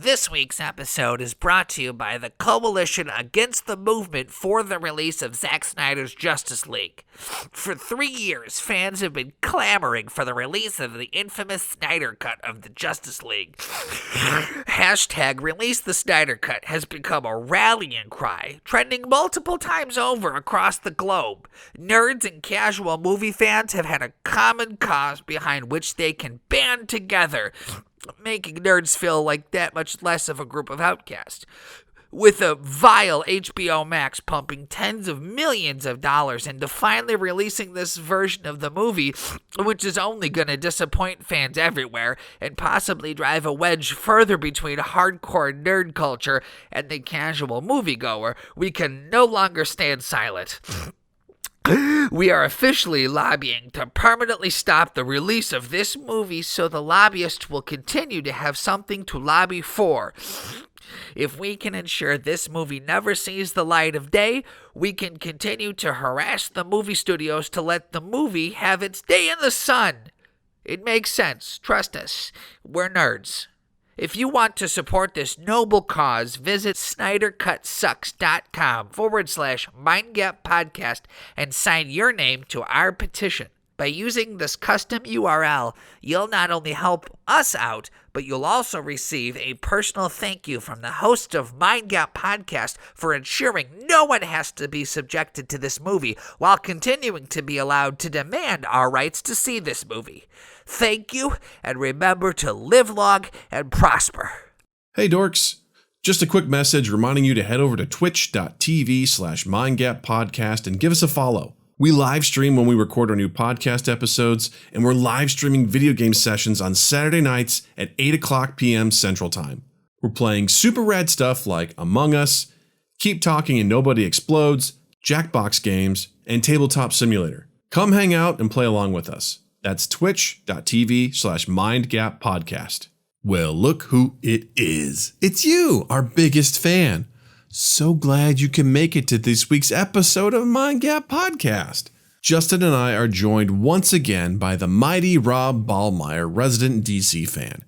This week's episode is brought to you by the Coalition Against the Movement for the release of Zack Snyder's Justice League. For 3 years, fans have been clamoring for the release of the infamous Snyder Cut of the Justice League. Hashtag Release the Snyder Cut has become a rallying cry, trending multiple times over across the globe. Nerds and casual movie fans have had a common cause behind which they can band together, making nerds feel like that much less of a group of outcasts. With a vile HBO Max pumping tens of millions of dollars into finally releasing this version of the movie, which is only going to disappoint fans everywhere and possibly drive a wedge further between hardcore nerd culture and the casual moviegoer, we can no longer stand silent. We are officially lobbying to permanently stop the release of this movie so the lobbyists will continue to have something to lobby for. If we can ensure this movie never sees the light of day, we can continue to harass the movie studios to let the movie have its day in the sun. It makes sense. Trust us. We're nerds. If you want to support this noble cause, visit SnyderCutSucks.com/MindGapPodcast and sign your name to our petition. By using this custom URL, you'll not only help us out, but you'll also receive a personal thank you from the host of Mind Gap Podcast for ensuring no one has to be subjected to this movie while continuing to be allowed to demand our rights to see this movie. Thank you, and remember to live long and prosper. Hey dorks, just a quick message reminding you to head over to twitch.tv/MindGapPodcast and give us a follow. We live stream when we record our new podcast episodes, and we're live streaming video game sessions on Saturday nights at 8 o'clock p.m. Central Time. We're playing super rad stuff like Among Us, Keep Talking and Nobody Explodes, Jackbox games, and Tabletop Simulator. Come hang out and play along with us. That's twitch.tv/MindGapPodcast. Well, look who it is. It's you, our biggest fan. So glad you can make it to this week's episode of Mind Gap Podcast. Justin and I are joined once again by the mighty Rob Ballmaier, resident DC fan.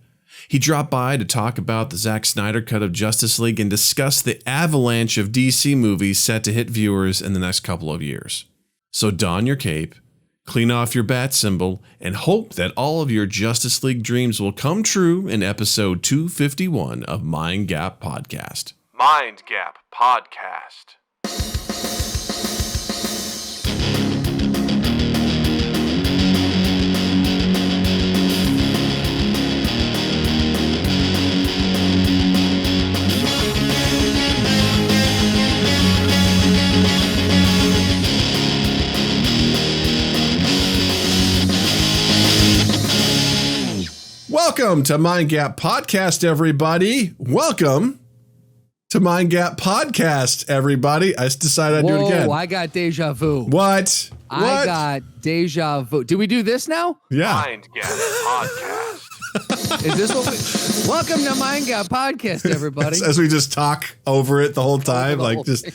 He dropped by to talk about the Zack Snyder Cut of Justice League and discuss the avalanche of DC movies set to hit viewers in the next couple of years. So don your cape, clean off your bat symbol, and hope that all of your Justice League dreams will come true in episode 251 of Mind Gap Podcast. Mind Gap Podcast. Welcome to Mind Gap Podcast, everybody. Welcome to Mind Gap Podcast, everybody. I just decided I'd do it again. Whoa, I got deja vu. What? I got deja vu. Do we do this now? Yeah. Mind Gap Podcast. Is this what we... Welcome to Mind Gap Podcast, everybody. As we just talk over it the whole time, like just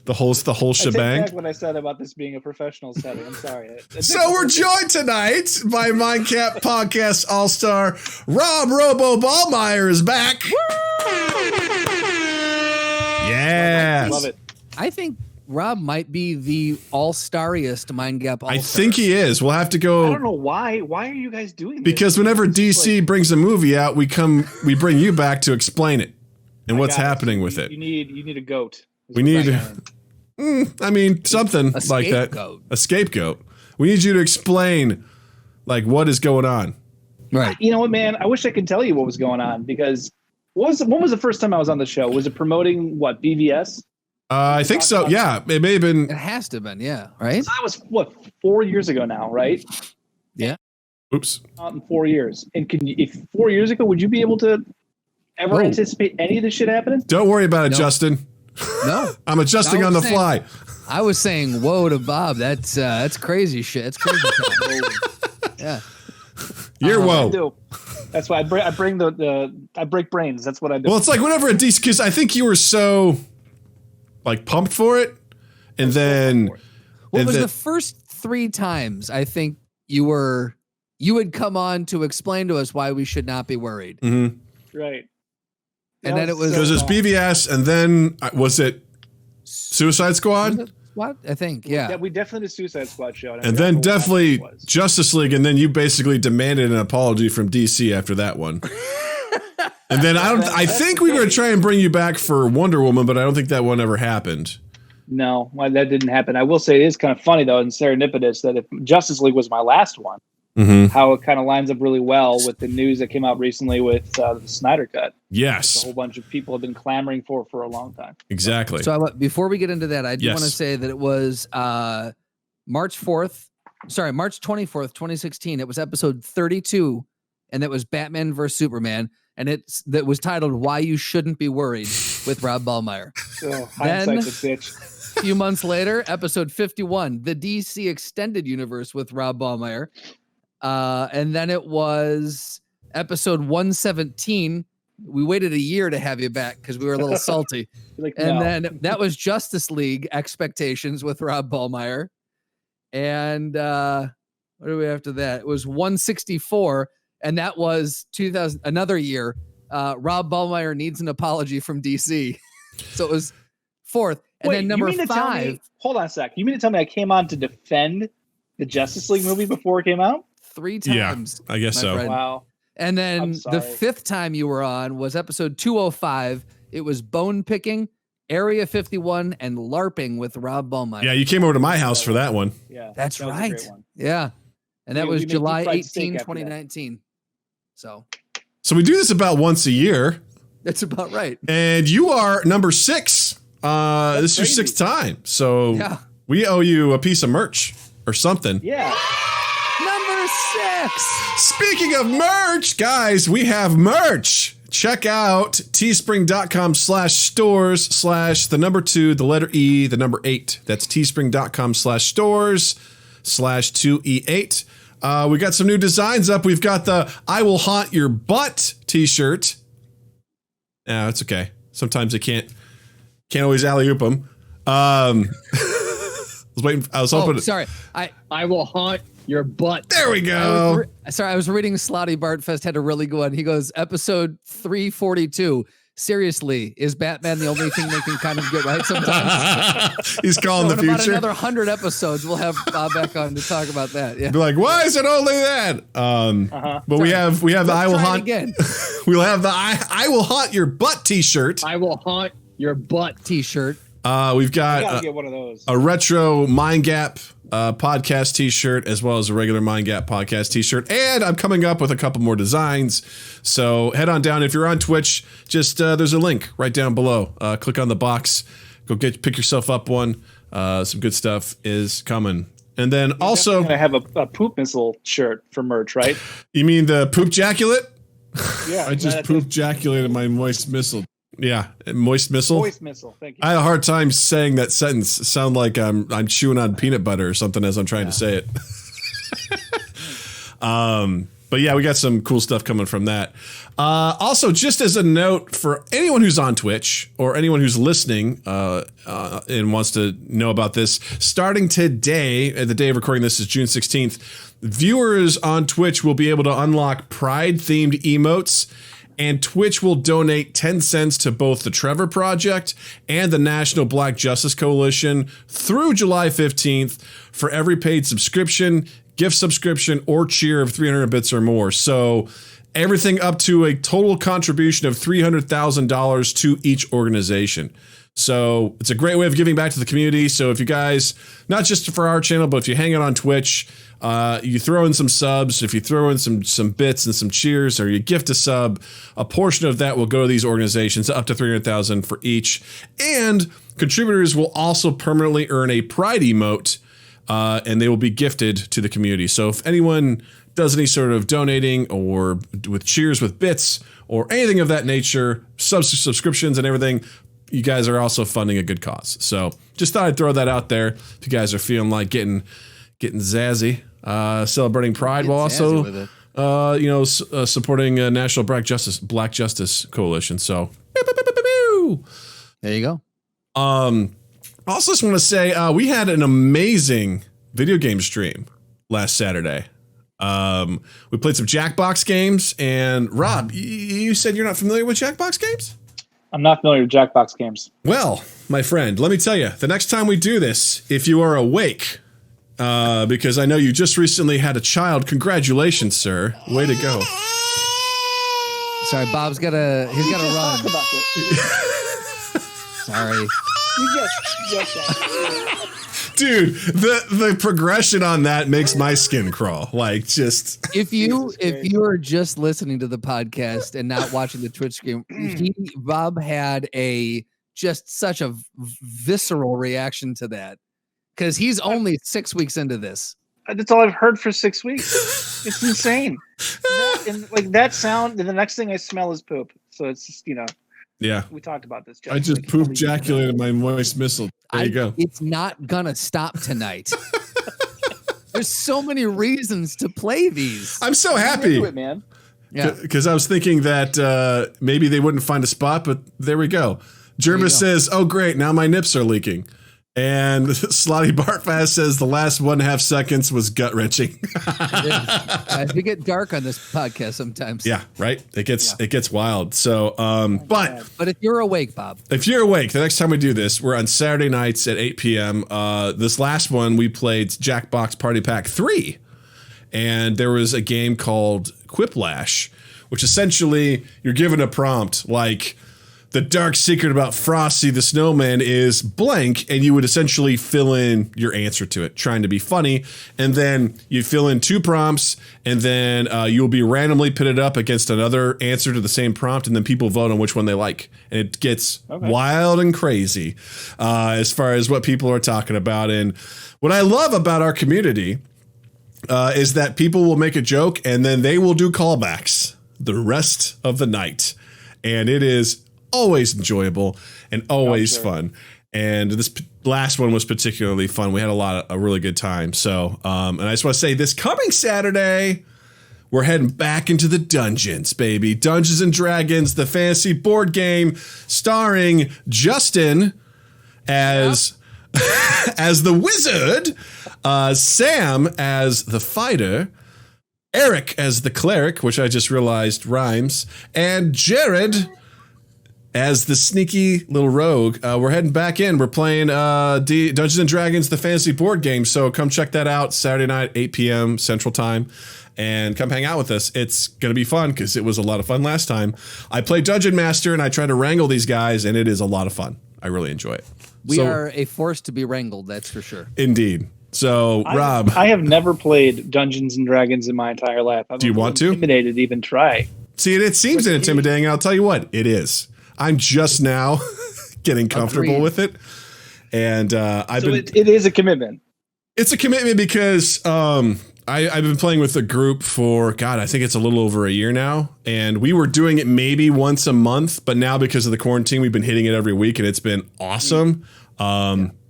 the whole shebang. I take back what I said about this being a professional setting. I'm sorry. So we're joined tonight by Mind Gap Podcast All-Star Rob Robo Ballmaier is back. Yes. Love it. I think Rob might be the all-stariest Mind Gap All-Star. I think he is. We'll have to go. I don't know why. Why are you guys doing this? Because whenever DC brings a movie out, we bring you back to explain it and what's happening with it. You need a goat. We need, something like that. A scapegoat. We need you to explain, like, what is going on. Right. You know what, man? I wish I could tell you what was going on because when was the first time I was on the show? Was it promoting what, BVS? I think so. Yeah, it may have been. It has to have been, yeah. Right? So that was, 4 years ago now, right? Yeah. Oops. Not in 4 years. And if 4 years ago, would you be able to ever anticipate any of this shit happening? Don't worry about it, Justin. No. I'm adjusting on the fly. I was saying whoa to Bob. That's crazy shit. That's crazy shit. Yeah. You're whoa. I do. That's why I break brains. That's what I do. Well, it's like whenever a DC, because I think you were so like pumped for it, and then what was the first 3 times I think you would come on to explain to us why we should not be worried. Mm-hmm. Right. And then it was Because it's BVS, and then was it Suicide Squad? What? I think, yeah. Yeah, we definitely did Suicide Squad show. And then definitely Justice League, and then you basically demanded an apology from DC after that one. And then I think we were going to try and bring you back for Wonder Woman, but I don't think that one ever happened. No, that didn't happen. I will say it is kind of funny, though, and serendipitous that if Justice League was my last one, how it kind of lines up really well with the news that came out recently with the Snyder Cut. Yes. A whole bunch of people have been clamoring for a long time. Exactly. So before we get into that, I do want to say that it was March 24th, 2016. It was episode 32, and that was Batman vs. Superman. And that was titled "Why You Shouldn't Be Worried" with Rob Ballmaier. Oh, hindsight's a bitch. A few months later, episode 51, the DC Extended Universe with Rob Ballmaier. And then it was episode 117. We waited a year to have you back because we were a little salty. Then that was Justice League Expectations with Rob Ballmaier. And what do we have after that? It was 164. And that was 2000, another year. Rob Ballmaier needs an apology from DC. So it was fourth. And then number 5. Hold on a sec. You mean to tell me I came on to defend the Justice League movie before it came out? 3 times. Yeah, I guess so. Friend. Wow. And then the 5th time you were on was episode 205. It was Bone Picking, Area 51, and LARPing with Rob Ballmaier. Yeah, you came over to my house for that one. Yeah. That's that was right. a great one. Yeah. And that was July 18, 2019. So we do this about once a year. That's about right. And you are number 6. This is your 6th time. So we owe you a piece of merch or something. Yeah. Number 6. Speaking of merch, guys, we have merch. Check out teespring.com/stores/ the number 2, the letter E, the number 8. That's teespring.com/stores/2E8. We got some new designs up. We've got the "I Will Haunt Your Butt" t-shirt. Yeah, it's okay. Sometimes I can't always alley-oop them. I was hoping. Oh, sorry. I will haunt your butt. There we go. I was reading Slotty Bartfest had a really good one. He goes, episode 342. Seriously, is Batman the only thing they can kind of get right sometimes? He's calling the future. About another 100 episodes, we'll have Bob back on to talk about that. Yeah. Be like, why is it only that? But we have the "I Will Haunt" again. We'll have the I Will Haunt Your Butt t-shirt. I will haunt your butt t-shirt. We've got get one of those. A retro Mind Gap podcast t-shirt, as well as a regular Mind Gap podcast t-shirt. And I'm coming up with a couple more designs. So head on down. If you're on Twitch, just there's a link right down below. Click on the box. Go pick yourself up one. Some good stuff is coming. And then also, I have a poop missile shirt for merch, right? You mean the poop jaculate? Yeah. I just poop jaculated my moist missile. Yeah, moist missile. Moist missile. Thank you. I had a hard time saying that sentence. It sound like I'm chewing on peanut butter or something as I'm trying to say it. But yeah, we got some cool stuff coming from that. Also, just as a note for anyone who's on Twitch or anyone who's listening and wants to know about this, starting today, the day of recording this is June 16th, viewers on Twitch will be able to unlock Pride-themed emotes. And Twitch will donate 10 cents to both the Trevor Project and the National Black Justice Coalition through July 15th for every paid subscription, gift subscription, or cheer of 300 bits or more. So everything up to a total contribution of $300,000 to each organization. So it's a great way of giving back to the community. So if you guys, not just for our channel, but if you hang out on Twitch, you throw in some subs, if you throw in some bits and some cheers, or you gift a sub, a portion of that will go to these organizations, up to $300,000 for each. And contributors will also permanently earn a Pride emote, and they will be gifted to the community. So if anyone does any sort of donating or with cheers with bits or anything of that nature, subscriptions and everything, you guys are also funding a good cause. So just thought I'd throw that out there. If you guys are feeling like getting zazzy, celebrating Pride while also, supporting National Black Justice Coalition. So there you go. Also just want to say, we had an amazing video game stream last Saturday. We played some Jackbox games, and Rob, you said you're not familiar with Jackbox games? I'm not familiar with Jackbox games. Well, my friend, let me tell you, the next time we do this, if you are awake, because I know you just recently had a child, congratulations, sir. Way to go. Sorry, Bob's he's gotta run. Talk about it. Sorry. You just Dude, the progression on that makes my skin crawl. Like, just If you are just listening to the podcast and not watching the Twitch stream, Bob had such a visceral reaction to that because he's only 6 weeks into this. That's all I've heard for 6 weeks. It's insane. That sound, and the next thing I smell is poop. So it's just, yeah. We talked about this. I just poop ejaculated my moist missile. There you go. It's not gonna stop tonight. There's so many reasons to play these. I'm so happy, man. Yeah, because I was thinking that maybe they wouldn't find a spot, but there we go. Jerma says, "Oh great, now my nips are leaking." And Slotty Bartfast says the last 1.5 seconds was gut wrenching. We get dark on this podcast sometimes. Yeah, right. It gets wild. So, but if you're awake, Bob, if you're awake, the next time we do this, we're on Saturday nights at 8 p.m. This last one we played Jackbox Party Pack 3, and there was a game called Quiplash, which essentially you're given a prompt like, the dark secret about Frosty the Snowman is blank, and you would essentially fill in your answer to it, trying to be funny. And then you fill in 2 prompts, and then you'll be randomly pitted up against another answer to the same prompt, and then people vote on which one they like. And it gets wild and crazy as far as what people are talking about. And what I love about our community is that people will make a joke, and then they will do callbacks the rest of the night. And it is always enjoyable and always fun. And this last one was particularly fun. We had a really good time. So, and I just want to say this coming Saturday, we're heading back into the dungeons, baby. Dungeons and Dragons, the fantasy board game starring Justin as as the wizard, Sam as the fighter, Eric as the cleric, which I just realized rhymes, and Jared as the sneaky little rogue. We're heading back in. We're playing Dungeons & Dragons, the fantasy board game. So come check that out Saturday night, 8 p.m. Central Time. And come hang out with us. It's going to be fun because it was a lot of fun last time. I play Dungeon Master and I try to wrangle these guys, and it is a lot of fun. I really enjoy it. We are a force to be wrangled, that's for sure. Indeed. So, Rob. I have never played Dungeons & Dragons in my entire life. Do you want to? Intimidated to even try. See, it seems intimidating. I'll tell you what, it is. I'm just now getting comfortable with it. And it is a commitment. It's a commitment because I've been playing with a group for, God, I think it's a little over a year now. And we were doing it maybe once a month. But now because of the quarantine, we've been hitting it every week. And it's been awesome.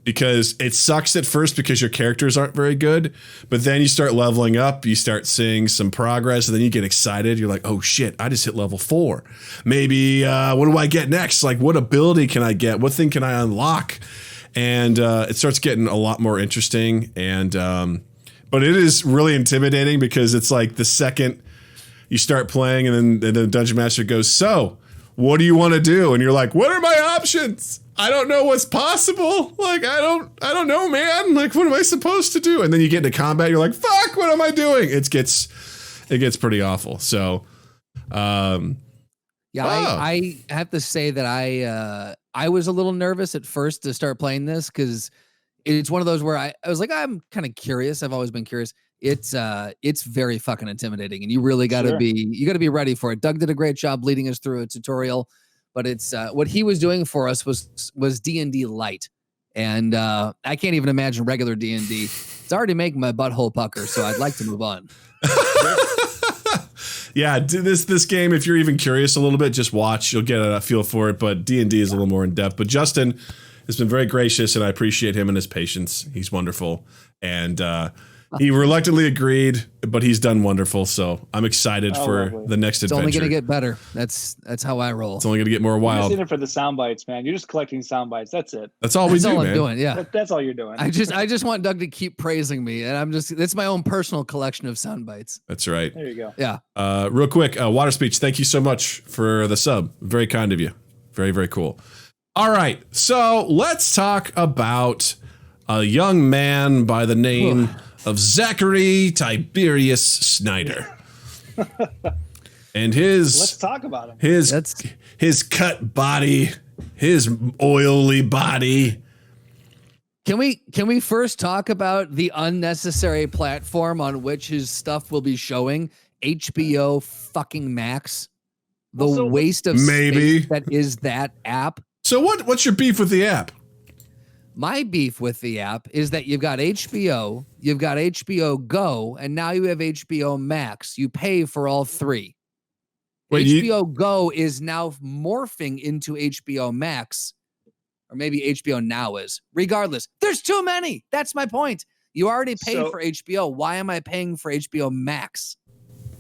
Because it sucks at first because your characters aren't very good, but then you start leveling up, you start seeing some progress, and then you get excited. You're like, oh shit, I just hit level 4. Maybe what do I get next? Like, what ability can I get? What thing can I unlock? And it starts getting a lot more interesting. And but it is really intimidating because it's like the second you start playing, and then the Dungeon Master goes, so what do you want to do? And you're like, what are my options? I don't know what's possible. Like, I don't know, man. Like, what am I supposed to do? And then you get into combat. You're like, fuck, what am I doing? It gets pretty awful. So, I have to say that I was a little nervous at first to start playing this because it's one of those where I was like, I'm kind of curious. I've always been curious. It's very fucking intimidating, and you really got to be ready for it. Doug did a great job leading us through a tutorial. But it's what he was doing for us was D&D light, and I can't even imagine regular D&D. It's already making my butthole pucker, so I'd like to move on. Yeah, this game, if you're even curious a little bit, just watch. You'll get a feel for it. But D&D is a little more in depth. But Justin has been very gracious, and I appreciate him and his patience. He's wonderful, and he reluctantly agreed, but he's done wonderful. So I'm excited for the next adventure. It's only going to get better. That's how I roll. It's only going to get more wild. You're just in it for the sound bites, man. You're just collecting sound bites. That's it. That's all we do, man. I'm doing. Yeah, that's all you're doing. I just want Doug to keep praising me, and it's my own personal collection of sound bites. That's right. There you go. Yeah. Real quick, Water Speech. Thank you so much for the sub. Very kind of you. Very, very cool. All right. So let's talk about a young man by the name of Zachary Tiberius Snyder. And let's talk about him. His cut body, his oily body. Can we first talk about the unnecessary platform on which his stuff will be showing? HBO fucking Max. The waste of space that is that app. So what's your beef with the app? My beef with the app is that you've got HBO, you've got HBO Go, and now you have HBO Max. You pay for all three. Wait, HBO Go is now morphing into HBO Max, or maybe HBO Now is. Regardless, there's too many. That's my point. You already paid for HBO. Why am I paying for HBO Max?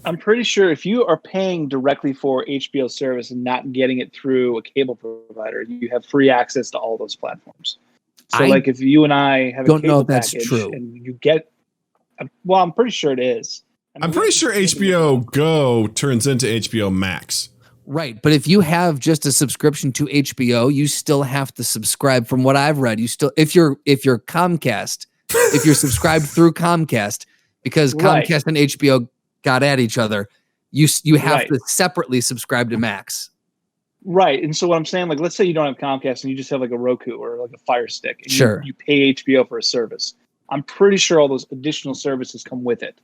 I'm pretty sure if you are paying directly for HBO service and not getting it through a cable provider, you have free access to all those platforms. So, like, if you and I have a cable package and you get, well, I'm pretty sure it is. I'm pretty sure HBO Go turns into HBO Max. Right, but if you have just a subscription to HBO, you still have to subscribe. From what I've read, you still, if you're Comcast, if you're subscribed through Comcast, because Comcast and HBO got at each other, you have to separately subscribe to Max. Right, and so what I'm saying, like, let's say you don't have Comcast and you just have like a Roku or like a Fire Stick. And sure. You pay HBO for a service. I'm pretty sure all those additional services come with it.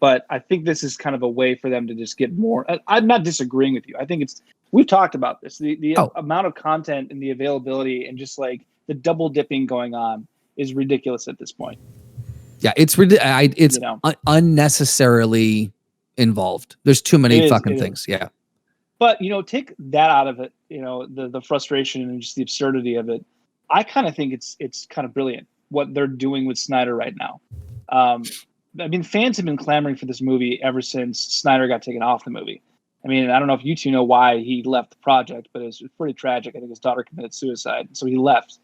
But I think this is kind of a way for them to just get more. I'm not disagreeing with you. I think we've talked about this. The amount of content and the availability and just like the double dipping going on is ridiculous at this point. Yeah, it's unnecessarily involved. There's too many fucking things. Yeah. But, take that out of it, the frustration and just the absurdity of it. I kind of think it's kind of brilliant what they're doing with Snyder right now. I mean, fans have been clamoring for this movie ever since Snyder got taken off the movie. I mean, I don't know if you two know why he left the project, but it was pretty tragic. I think his daughter committed suicide, so he left.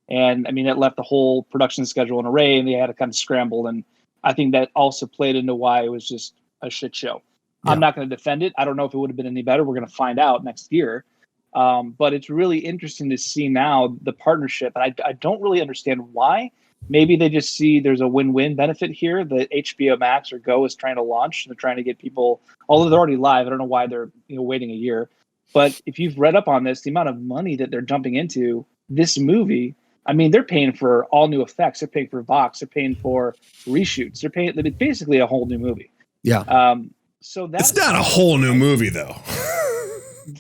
And, I mean, it left the whole production schedule in array, and they had to kind of scramble. And I think that also played into why it was just a shit show. Yeah. I'm not going to defend it. I don't know if it would have been any better. We're going to find out next year. But it's really interesting to see now the partnership. And I don't really understand why. Maybe they just see there's a win-win benefit here that HBO Max or Go is trying to launch. They're trying to get people, although they're already live. I don't know why they're waiting a year. But if you've read up on this, the amount of money that they're dumping into this movie, I mean, they're paying for all new effects. They're paying for Vox. They're paying for reshoots. They're paying basically a whole new movie. Yeah. So that's not a whole new movie, though.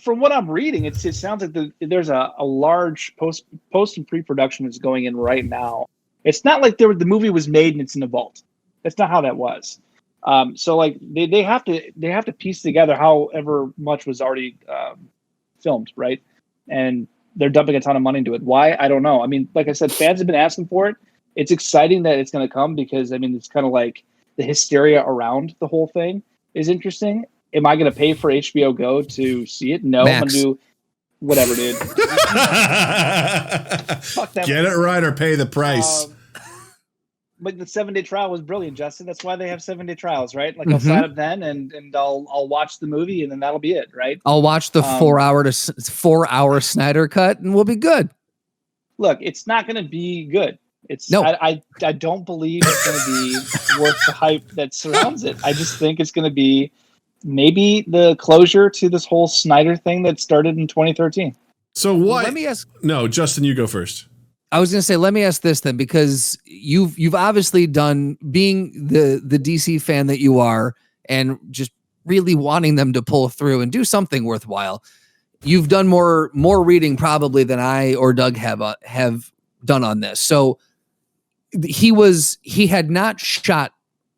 From what I'm reading, it sounds like there's a large post and pre-production that's going in right now. It's not like the movie was made and it's in the vault. That's not how that was. So like they have to piece together however much was already filmed, right? And they're dumping a ton of money into it. Why? I don't know. I mean, like I said, fans have been asking for it. It's exciting that it's going to come because I mean it's kind of like the hysteria around the whole thing is interesting. Am I going to pay for HBO Go to see it? No, Max. I'm going to do whatever, dude. Fuck that. Get it right or pay the price. But the 7-day trial was brilliant, Justin. That's why they have 7-day trials, right? Like I'll sign up then and I'll watch the movie and then that'll be it, right? I'll watch the 4-hour Snyder cut and we'll be good. Look, it's not going to be good. I don't believe it's going to be worth the hype that surrounds it. I just think it's going to be maybe the closure to this whole Snyder thing that started in 2013. So what? Let me ask. No, Justin, you go first. I was going to say, let me ask this then, because you've obviously done, being the DC fan that you are, and just really wanting them to pull through and do something worthwhile. You've done more reading probably than I or Doug have done on this. So he had not shot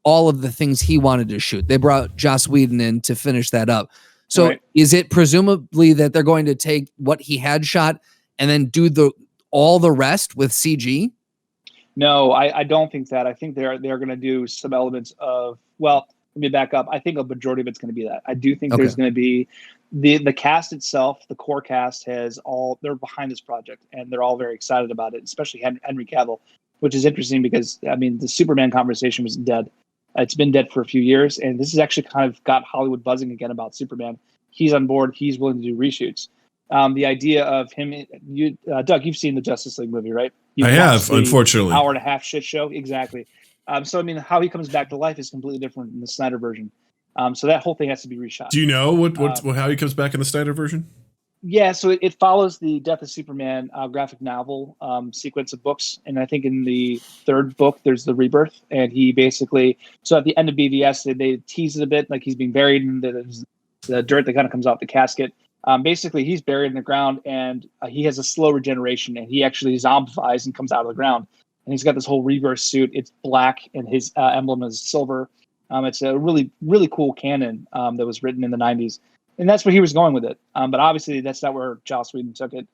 all of the things he wanted to shoot. They brought Joss Whedon in to finish that up. So Is it presumably that they're going to take what he had shot and then do all the rest with CG? No, I don't think that. I think they're going to do some elements of, well, let me back up. I think a majority of it's going to be that. I do think there's going to be the cast itself, the core cast they're behind this project and they're all very excited about it, especially Henry Cavill, which is interesting because, I mean, the Superman conversation was dead. It's been dead for a few years, and this has actually kind of got Hollywood buzzing again about Superman. He's on board. He's willing to do reshoots. The idea of him, Doug, you've seen the Justice League movie, right? You've I have, watched the unfortunately. hour and a half shit show. Exactly. So, I mean, how he comes back to life is completely different in the Snyder version. So that whole thing has to be reshot. Do you know how he comes back in the Snyder version? Yeah, so it follows the Death of Superman graphic novel sequence of books. And I think in the third book, there's the rebirth. And he basically, so at the end of BVS, they tease it a bit, like he's being buried in the dirt that kind of comes out the casket. Basically, he's buried in the ground, and he has a slow regeneration, and he actually zombifies and comes out of the ground. And he's got this whole rebirth suit. It's black, and his emblem is silver. It's a really, really cool canon that was written in the 90s. And that's where he was going with it. But obviously, that's not where Joss Whedon took it.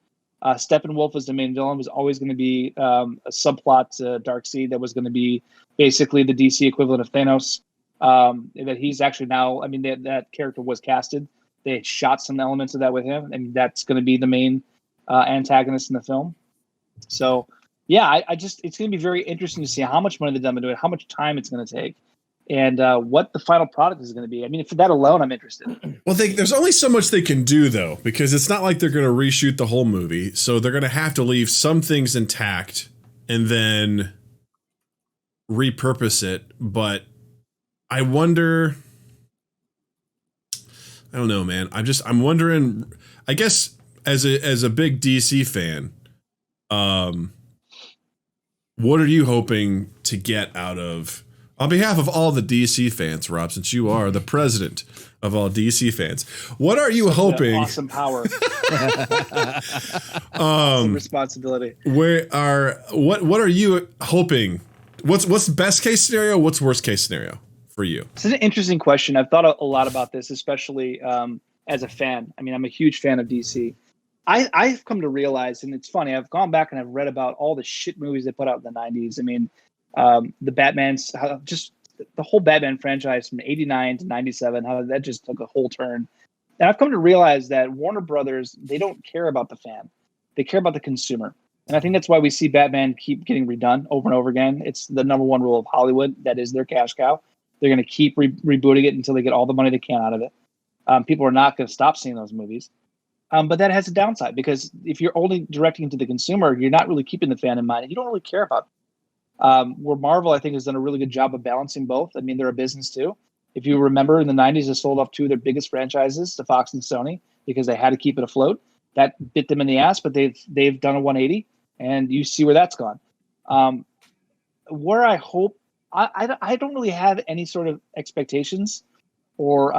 Steppenwolf as the main villain was always going to be a subplot to Darkseid that was going to be basically the DC equivalent of Thanos. That he's actually now, I mean, that character was casted. They shot some elements of that with him, and that's going to be the main antagonist in the film. So, yeah, I just, it's going to be very interesting to see how much money they're done into it, how much time it's going to take, and what the final product is going to be. I mean, for that alone, I'm interested. Well, there's only so much they can do, though, because it's not like they're going to reshoot the whole movie. So they're going to have to leave some things intact and then repurpose it. But I wonder, I don't know, man. I'm wondering, I guess as a big DC fan, what are you hoping to get out of, on behalf of all the DC fans, Rob, since you are the president of all DC fans, what are you hoping? Awesome power. Awesome responsibility. What are you hoping? What's best case scenario? What's worst case scenario for you? It's an interesting question. I've thought a lot about this, especially as a fan. I mean, I'm a huge fan of DC. I've come to realize, and it's funny, I've gone back and I've read about all the shit movies they put out in the 90s. I mean, the Batman's, just the whole Batman franchise from 89 to 97, how that just took a whole turn. And I've come to realize that Warner Brothers, they don't care about the fan. They care about the consumer. And I think that's why we see Batman keep getting redone over and over again. It's the number one rule of Hollywood. That is their cash cow. They're going to keep rebooting it until they get all the money they can out of it. People are not going to stop seeing those movies. But that has a downside, because if you're only directing to the consumer, you're not really keeping the fan in mind, and you don't really care about it. Where Marvel, I think, has done a really good job of balancing both. I mean, they're a business too. If you remember, in the 90s, they sold off two of their biggest franchises to Fox and Sony because they had to keep it afloat. That bit them in the ass, but they've done a 180, and you see where that's gone. Where I hope, I don't really have any sort of expectations, or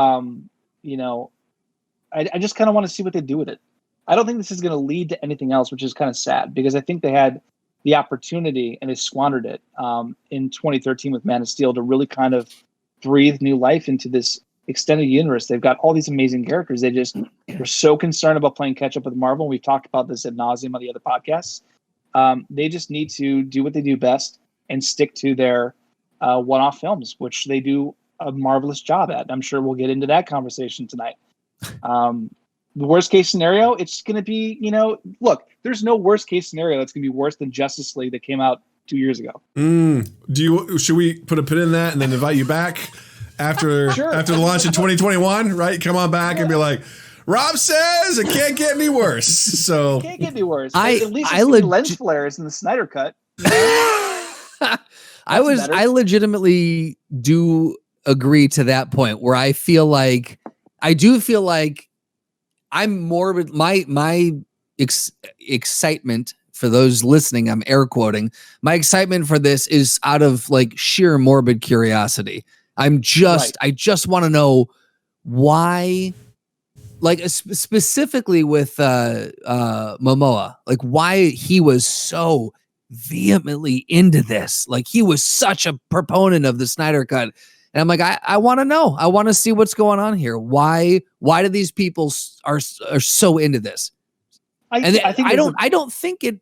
I just kind of want to see what they do with it. I don't think this is going to lead to anything else, which is kind of sad, because I think they had the opportunity and they squandered it in 2013 with Man of Steel to really kind of breathe new life into this extended universe. They've got all these amazing characters. They're so concerned about playing catch up with Marvel. We've talked about this ad nauseum on the other podcasts. They just need to do what they do best and stick to their one-off films, which they do a marvelous job at. I'm sure we'll get into that conversation tonight. The worst case scenario, it's going to be, look, there's no worst case scenario that's going to be worse than Justice League that came out 2 years ago. Should we put a pin in that and then invite you back after the launch in 2021, right? Come on back and be like, Rob says it can't get any worse. So it can't get any worse. At least it's lens flares in the Snyder cut. I legitimately do agree to that point, where I do feel like I'm morbid. My excitement, for those listening, I'm air quoting, my excitement for this is out of like sheer morbid curiosity. I just want to know why, like specifically with Momoa, like why he was so vehemently into this. Like he was such a proponent of the Snyder Cut. And I'm like, I want to know. I want to see what's going on here. Why do these people are so into this? I don't think it.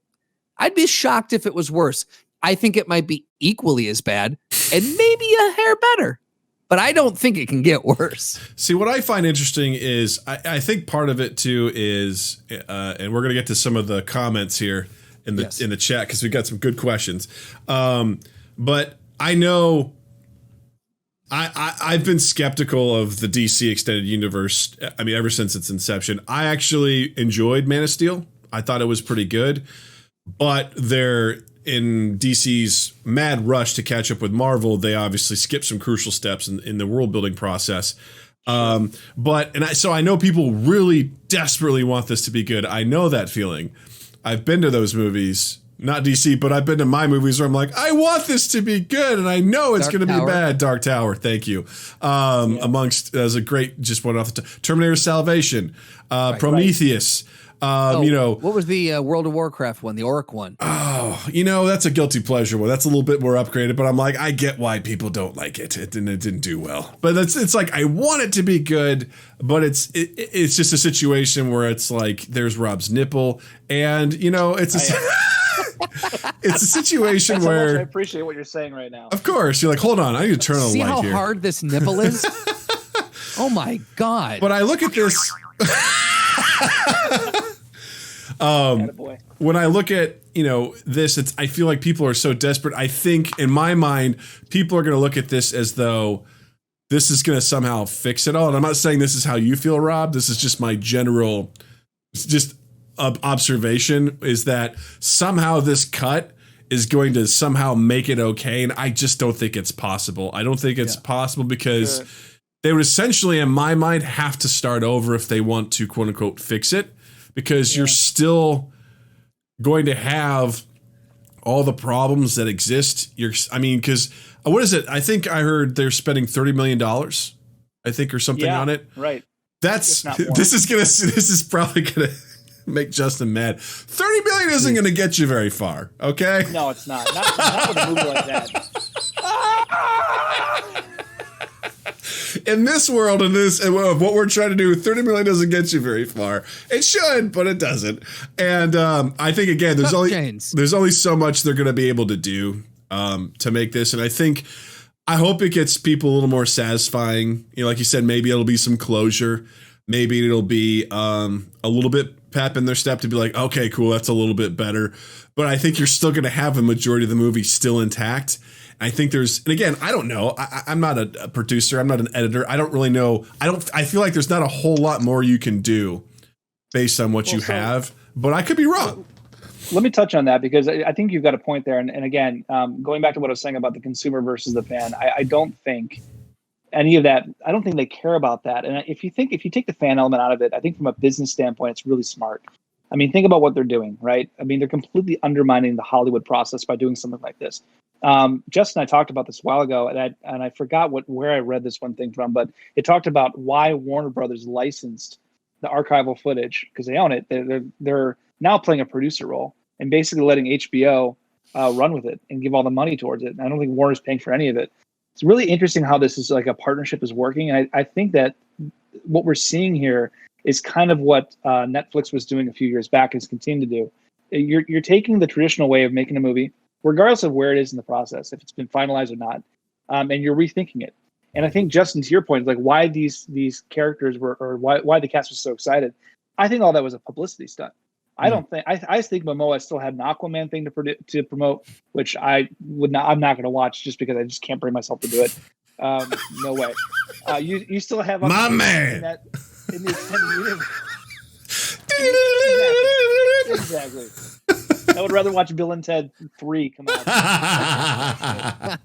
I'd be shocked if it was worse. I think it might be equally as bad and maybe a hair better, but I don't think it can get worse. See, what I find interesting is I think part of it too is, and we're going to get to some of the comments here in the chat, because we got some good questions. But I know I've been skeptical of the DC extended universe. I mean, ever since its inception. I actually enjoyed Man of Steel. I thought it was pretty good, but they're in DC's mad rush to catch up with Marvel. They obviously skipped some crucial steps in the world building process. So I know people really desperately want this to be good. I know that feeling. I've been to those movies. Not DC, but I've been to my movies where I'm like, I want this to be good, and I know it's going to be bad. Dark Tower, thank you. Amongst, as a great, just one off the Terminator Salvation, Prometheus. What was the World of Warcraft one, the Orc one? Oh, that's a guilty pleasure one. That's a little bit more upgraded, but I'm like, I get why people don't like it. It didn't do well. But it's like, I want it to be good, but it's just a situation where it's like, there's Rob's nipple, and it's it's a situation where I appreciate what you're saying right now. Of course, you're like, hold on, I need to turn on the light here. See how hard this nipple is? Oh my God! But I look at this. When I look at this, I feel like people are so desperate. I think in my mind, people are going to look at this as though this is going to somehow fix it all. And I'm not saying this is how you feel, Rob. This is just my general, observation is that somehow this cut is going to somehow make it okay, and I just don't think it's possible. I don't think it's possible because they would essentially, in my mind, have to start over if they want to quote unquote fix it, because you're still going to have all the problems that exist. Because what is it? I think I heard they're spending $30 million, I think, or something on it. Right. This is probably gonna make Justin mad. $30 million isn't going to get you very far, okay? No, it's not. Not with a movie like that. In this world, and what we're trying to do, $30 million doesn't get you very far. It should, but it doesn't. And I think, again, there's only so much they're going to be able to do to make this. And I hope it gets people a little more satisfying. Like you said, maybe it'll be some closure. Maybe it'll be a little bit pep in their step to be like, okay, cool, that's a little bit better. But I think you're still going to have a majority of the movie still intact. I think and again, I don't know. I'm not a producer. I'm not an editor. I don't really know. I feel like there's not a whole lot more you can do based on what you have, but I could be wrong. Let me touch on that, because I think you've got a point there. And again, going back to what I was saying about the consumer versus the fan, I don't think any of that. I don't think they care about that. And if you take the fan element out of it, I think from a business standpoint, it's really smart. I mean, think about what they're doing, right? I mean, they're completely undermining the Hollywood process by doing something like this. Justin and I talked about this a while ago, and I forgot where I read this one thing from, but it talked about why Warner Brothers licensed the archival footage, because they own it. They're now playing a producer role and basically letting HBO run with it and give all the money towards it. And I don't think Warner's paying for any of it. It's really interesting how this is like a partnership is working. And I think that what we're seeing here is kind of what Netflix was doing a few years back and is continuing to do. You're taking the traditional way of making a movie, regardless of where it is in the process, if it's been finalized or not, and you're rethinking it. And I think, Justin, to your point, like why these characters were, or why the cast was so excited, I think all that was a publicity stunt. I don't think I think Momoa still had an Aquaman thing to promote, which I'm not going to watch just because I just can't bring myself to do it. No way. You still have my man in the extended universe. Exactly. I would rather watch Bill and Ted 3 come out.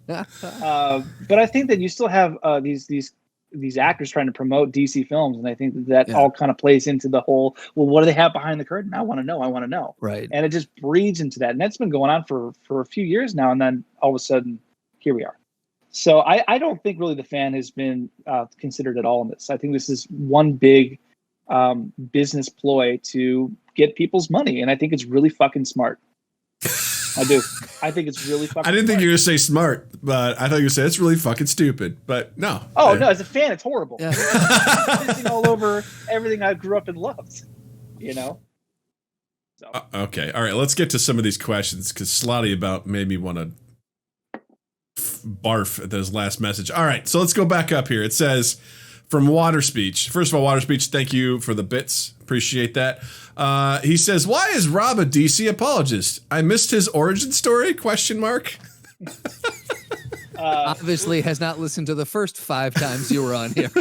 But I think that you still have these actors trying to promote DC films, and I think that all kind of plays into the whole, well, what do they have behind the curtain? I want to know. Right. And it just breeds into that. And that's been going on for a few years now, and then all of a sudden, here we are. So I don't think really the fan has been considered at all in this. I think this is one big business ploy to get people's money, and I think it's really fucking smart. I do. I think it's really fucking I didn't think smart. you were going to say smart, but I thought you were going to say it's really fucking stupid. But no. Oh, no, as a fan, it's horrible. Yeah. It's all over everything I grew up and loved, So. Okay. All right. Let's get to some of these questions, because Slotty about made me want to barf at this last message. All right. So let's go back up here. It says, from Water Speech. First of all, Water Speech, thank you for the bits. Appreciate that. He says, why is Rob a DC apologist? I missed his origin story? ? obviously has not listened to the first 5 times you were on here.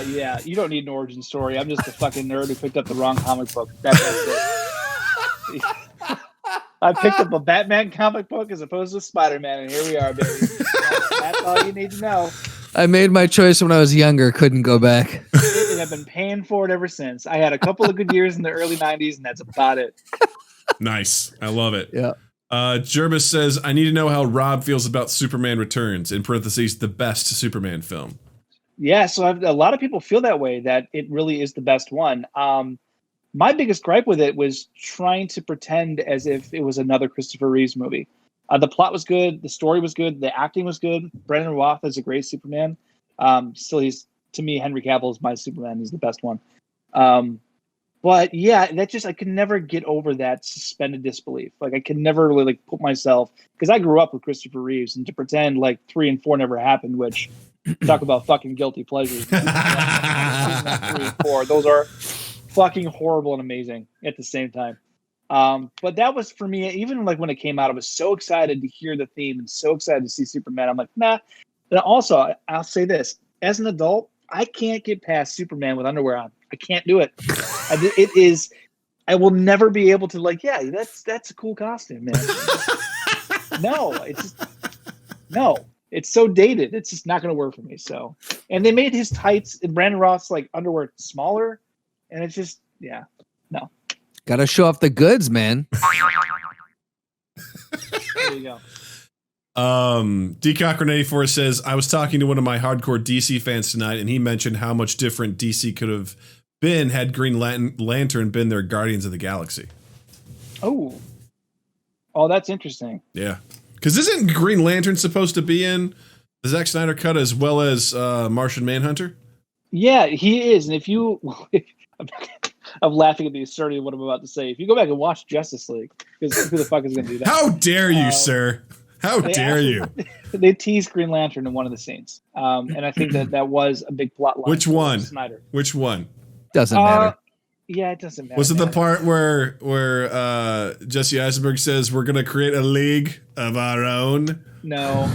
Yeah, you don't need an origin story. I'm just a fucking nerd who picked up the wrong comic book. That's it. I picked up a Batman comic book as opposed to Spider-Man, and here we are, baby. That's all you need to know. I made my choice when I was younger, couldn't go back. And I've been paying for it ever since. I had a couple of good years in the early 90s, and that's about it. Nice. I love it. Yeah. Jervis says, I need to know how Rob feels about Superman Returns, in parentheses, the best Superman film. Yeah, so a lot of people feel that way, that it really is the best one. My biggest gripe with it was trying to pretend as if it was another Christopher Reeves movie. The plot was good. The story was good. The acting was good. Brendan Roth is a great Superman. Still, to me, Henry Cavill is my Superman. He's the best one. But yeah, I could never get over that suspended disbelief. Like I could never really put myself, because I grew up with Christopher Reeves, and to pretend like 3 and 4 never happened, which talk about fucking guilty pleasures. 3 and 4, those are fucking horrible and amazing at the same time. But that was for me, even like when it came out, I was so excited to hear the theme and so excited to see Superman. I'm like, nah. And also, I'll say this, as an adult, I can't get past Superman with underwear on. I can't do it. I will never be able to that's a cool costume, man. It's so dated. It's just not going to work for me. So, and they made his tights and Brandon Roth's underwear smaller, and it's just, no. Got to show off the goods, man. There you go. DCochran84 says, I was talking to one of my hardcore DC fans tonight, and he mentioned how much different DC could have been had Green Lantern been their Guardians of the Galaxy. Oh, that's interesting. Yeah. Because isn't Green Lantern supposed to be in the Zack Snyder cut as well as Martian Manhunter? Yeah, he is. And I'm laughing at the absurdity of what I'm about to say. If you go back and watch Justice League, because who the fuck is going to do that? How dare you, sir? How dare you? They teased Green Lantern in one of the scenes. And I think that was a big plot line. Which one? Snyder. Which one? Doesn't matter. Yeah, it doesn't matter. Was it the part where Jesse Eisenberg says we're going to create a league of our own? No,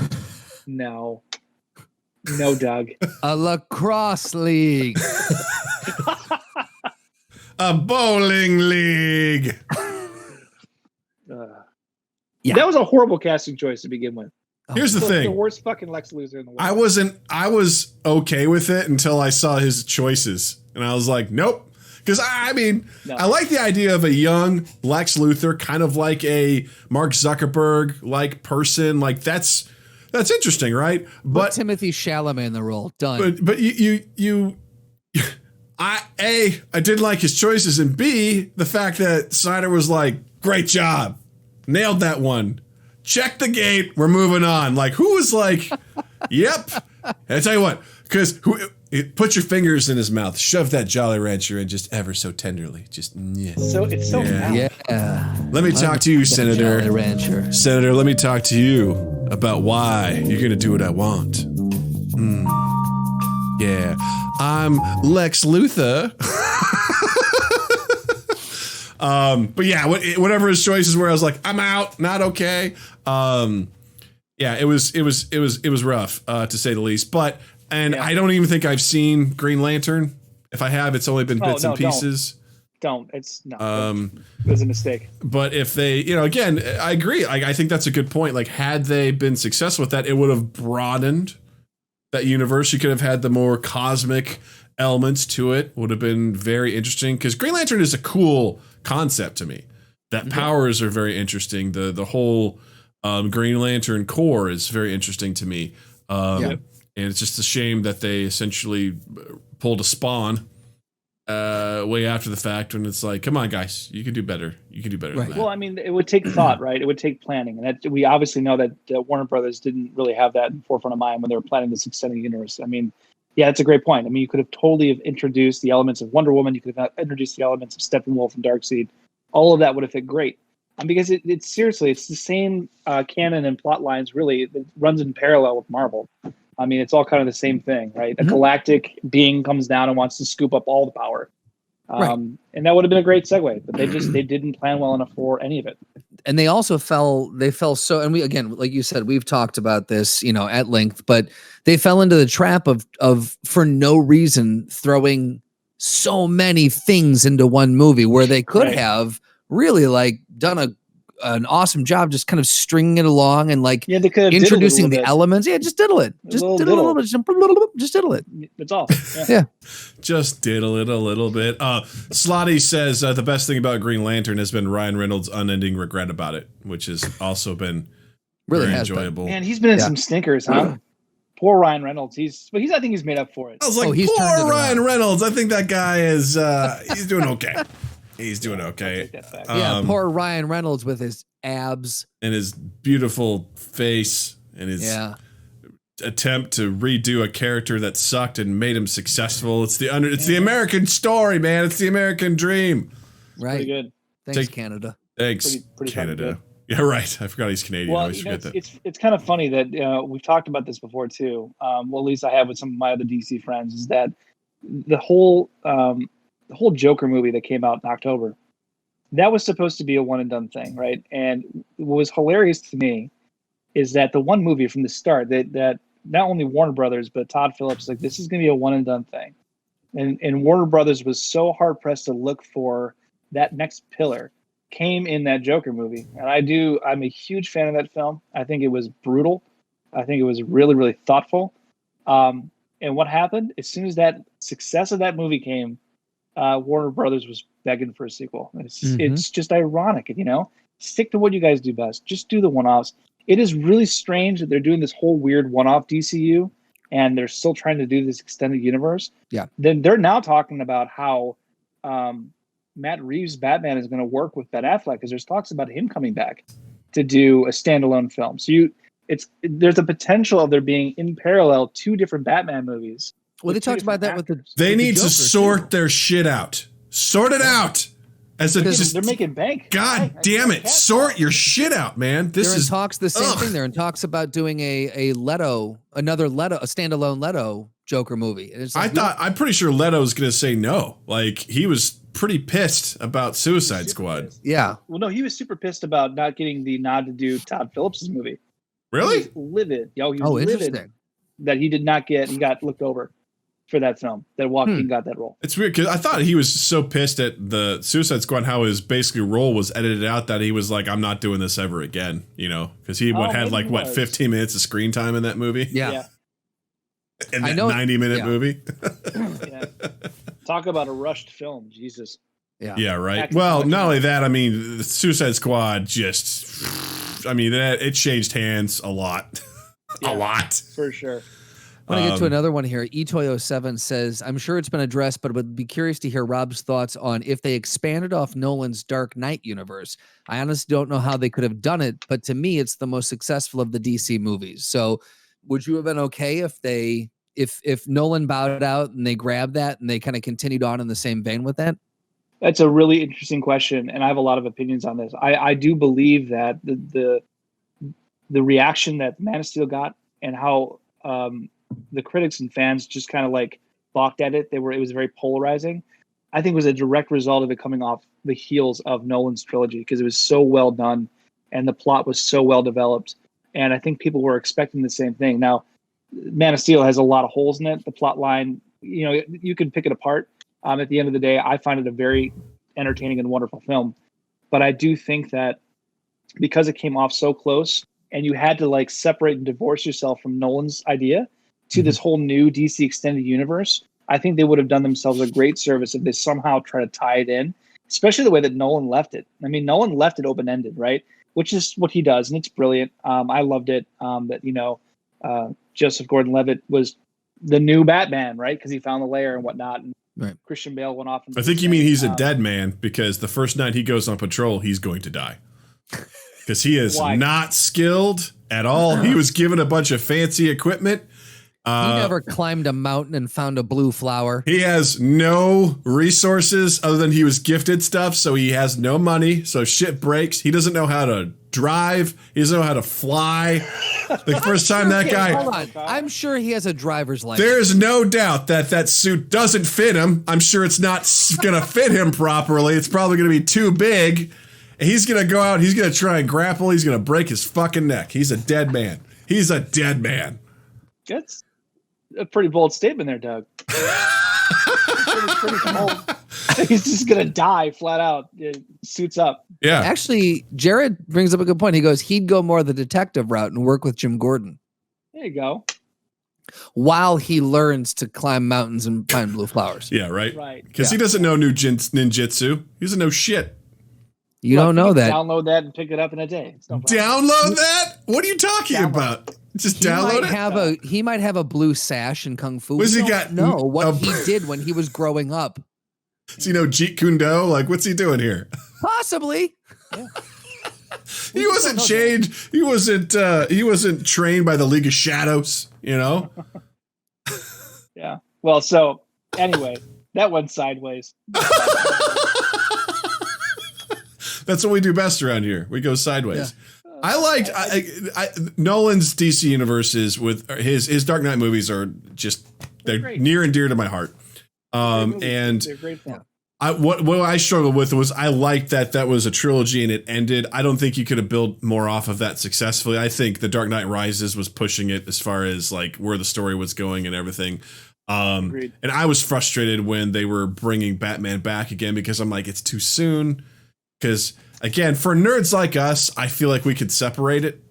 Doug. A lacrosse league. A bowling league. Yeah. That was a horrible casting choice to begin with. Here's the thing. The worst fucking Lex Luthor in the world. I was okay with it until I saw his choices. And I was like, nope. Because I like the idea of a young Lex Luthor, kind of like a Mark Zuckerberg like person. Like that's interesting, right? But Timothy Chalamet in the role. Done. But I didn't like his choices, and B, the fact that Snyder was like, great job. Nailed that one. Check the gate. We're moving on. Like, who was like, yep. And I tell you what, because put your fingers in his mouth, shove that Jolly Rancher in just ever so tenderly. Just, yeah. So it's so Yeah. Let me talk to you, Senator. Jolly Rancher. Senator, let me talk to you about why you're going to do what I want. Yeah. I'm Lex Luthor. But yeah, whatever his choices were, I was like, I'm out, not okay. Yeah, it was rough, to say the least. But I don't even think I've seen Green Lantern. If I have, it's only been bits and pieces. Don't. It was a mistake. But if they, again, I agree. I think that's a good point. Like, had they been successful with that, it would have broadened that universe. You could have had the more cosmic elements to it. Would have been very interesting, because Green Lantern is a cool concept to me. That powers are very interesting. The whole Green Lantern core is very interesting to me. And it's just a shame that they essentially pulled a Spawn way after the fact, when it's like, come on, guys, you can do better. You can do better than that. Well, I mean, it would take thought, right? It would take planning. And that we obviously know that Warner Brothers didn't really have that in the forefront of mind when they were planning this extended universe. I mean, yeah, that's a great point. I mean, you could have totally have introduced the elements of Wonder Woman. You could have introduced the elements of Steppenwolf and Darkseid. All of that would have fit great. Because it's seriously, it's the same canon and plot lines, really. It runs in parallel with Marvel. I mean, it's all kind of the same thing, right? A galactic being comes down and wants to scoop up all the power. And that would have been a great segue, but they didn't plan well enough for any of it. and they also fell so, and we, again, like you said, we've talked about this, at length, but they fell into the trap of for no reason throwing so many things into one movie where they could have really like done an awesome job just kind of stringing it along and like they could have introducing the elements. Yeah, just diddle it. Just diddle it a little bit. Just diddle it. That's all. Yeah. Just diddle it a little bit. Slotty says the best thing about Green Lantern has been Ryan Reynolds' unending regret about it, which has also been really very enjoyable. Man, he's been in some stinkers, huh? Poor Ryan Reynolds. I think he's made up for it. I was like, poor Ryan Reynolds. I think that guy is he's doing okay. He's doing okay. Poor Ryan Reynolds with his abs and his beautiful face and his attempt to redo a character that sucked and made him successful. It's the American story, man. It's the American dream. Right. Pretty good. Thanks, Canada. Thanks, pretty Canada. Yeah, right. I forgot he's Canadian. Well, I always forget that. It's kind of funny that we've talked about this before too. Well, at least I have with some of my other DC friends. Is that the whole Joker movie that came out in October? That was supposed to be a one and done thing, right? And what was hilarious to me is that the one movie from the start that not only Warner Brothers but Todd Phillips, like, this is going to be a one and done thing, and Warner Brothers was so hard pressed to look for that next pillar, came in that Joker movie. And I'm a huge fan of that film. I think it was brutal. I think it was really, really thoughtful. And what happened as soon as that success of that movie came, Warner Brothers was begging for a sequel. It's just ironic, stick to what you guys do best. Just do the one-offs. It is really strange that they're doing this whole weird one-off DCU and they're still trying to do this extended universe. Yeah. Then they're now talking about how Matt Reeves' Batman is going to work with Ben Affleck, because there's talks about him coming back to do a standalone film. So there's a potential of there being in parallel 2 different Batman movies. Well, they talked about that with the. They need to sort their shit out. Sort it out. They're making bank. God damn it! Sort your shit out, man. They're in talks. The same thing. They're in talks about doing a standalone Leto Joker movie. And it's like, I'm pretty sure Leto's going to say no. Like, he was pretty pissed about Suicide Squad. Pissed. Yeah. Well, no, he was super pissed about not getting the nod to do Todd Phillips' movie. Really? He was livid. He was livid interesting. That he did not get. He got looked over for that film. That Joaquin got that role. It's weird because I thought he was so pissed at the Suicide Squad how his basically role was edited out that he was like, I'm not doing this ever again, because he had 15 minutes of screen time in that movie. Yeah. In that 90-minute movie. Yeah. Talk about a rushed film, Jesus. Yeah. Yeah, right. Well, not only that, I mean, the Suicide Squad it changed hands a lot. A lot. For sure. I want to get to another one here. Etoy07 says, I'm sure it's been addressed, but would be curious to hear Rob's thoughts on if they expanded off Nolan's Dark Knight universe. I honestly don't know how they could have done it, but to me, it's the most successful of the DC movies. So would you have been okay if Nolan bowed out and they grabbed that and they kind of continued on in the same vein with that? That's a really interesting question, and I have a lot of opinions on this. I do believe that the reaction that Man of Steel got and how the critics and fans just kind of like balked at it. It was very polarizing. I think it was a direct result of it coming off the heels of Nolan's trilogy, because it was so well done and the plot was so well developed. And I think people were expecting the same thing. Now, Man of Steel has a lot of holes in it. The plot line, you can pick it apart. At the end of the day, I find it a very entertaining and wonderful film. But I do think that because it came off so close and you had to like separate and divorce yourself from Nolan's idea to this whole new DC extended universe, I think they would have done themselves a great service if they somehow try to tie it in, especially the way that Nolan left it. I mean, Nolan left it open-ended, right? Which is what he does, and it's brilliant. I loved it that, Joseph Gordon-Levitt was the new Batman, right? Because he found the lair and whatnot. And right. Christian Bale went off. I think you mean he's a dead man, because the first night he goes on patrol, he's going to die. Because he is not skilled at all. He was given a bunch of fancy equipment. He never climbed a mountain and found a blue flower. He has no resources other than he was gifted stuff, so he has no money, so shit breaks. He doesn't know how to drive. He doesn't know how to fly. The first time that guy... Hold on. I'm sure he has a driver's license. There's no doubt that suit doesn't fit him. I'm sure it's not going to fit him properly. It's probably going to be too big. He's going to go out. He's going to try and grapple. He's going to break his fucking neck. He's a dead man. He's a dead man. That's a pretty bold statement there, Doug. pretty bold. He's just going to die flat out. Suits up. Yeah. Actually, Jared brings up a good point. He goes, he'd go more the detective route and work with Jim Gordon There you go. while he learns to climb mountains and find blue flowers. Yeah, right? Right. Because he doesn't know ninjutsu. He doesn't know shit. You don't know that. Download that and pick it up in a day. It's no problem. Download that? What are you talking about? Just download it? He might have a blue sash in Kung Fu. What's We he don't got? know what he did when he was growing up. Does he know Jeet Kune Do? Like, what's he doing here? Possibly. He wasn't changed. He wasn't trained by the League of Shadows, you know? Yeah. Well, so anyway, that went sideways. That's what we do best around here. We go sideways. Yeah. I liked Nolan's DC universes with his Dark Knight movies are just they're near and dear to my heart. And they're great fun. What I struggled with was I liked that was a trilogy and it ended. I don't think you could have built more off of that successfully. I think The Dark Knight Rises was pushing it as far as like where the story was going and everything. And I was frustrated when they were bringing Batman back again because I'm like, it's too soon. Because again, for nerds like us, I feel like we could separate it,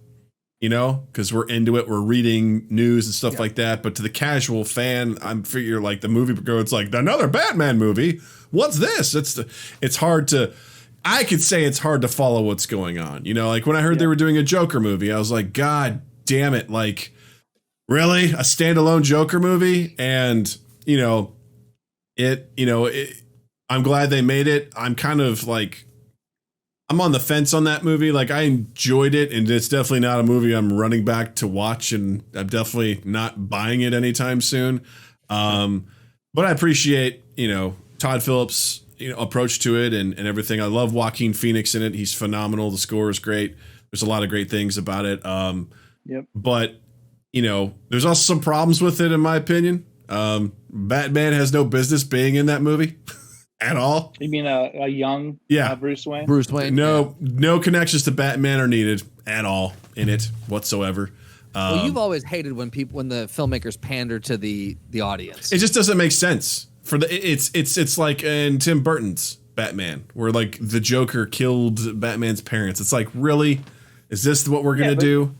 you know, because we're into it. We're reading news and stuff like that. But to the casual fan, I'm figure like the movie goes like another Batman movie. What's this? It's hard to. I could say it's hard to follow what's going on. You know, like when I heard they were doing a Joker movie, I was like, God damn it! Like, really, a standalone Joker movie? And I'm glad they made it. I'm kind of like. I'm on the fence on that movie. Like I enjoyed it and it's definitely not a movie I'm running back to watch and I'm definitely not buying it anytime soon. But I appreciate, Todd Phillips, approach to it and everything. I love Joaquin Phoenix in it. He's phenomenal. The score is great. There's a lot of great things about it. But there's also some problems with it in my opinion. Batman has no business being in that movie. At all? You mean a young Bruce Wayne? Bruce Wayne. No connections to Batman are needed at all in it whatsoever. Well, you've always hated when the filmmakers pander to the audience. It just doesn't make sense. It's like in Tim Burton's Batman, where like the Joker killed Batman's parents. It's like, really? Is this what we're gonna do?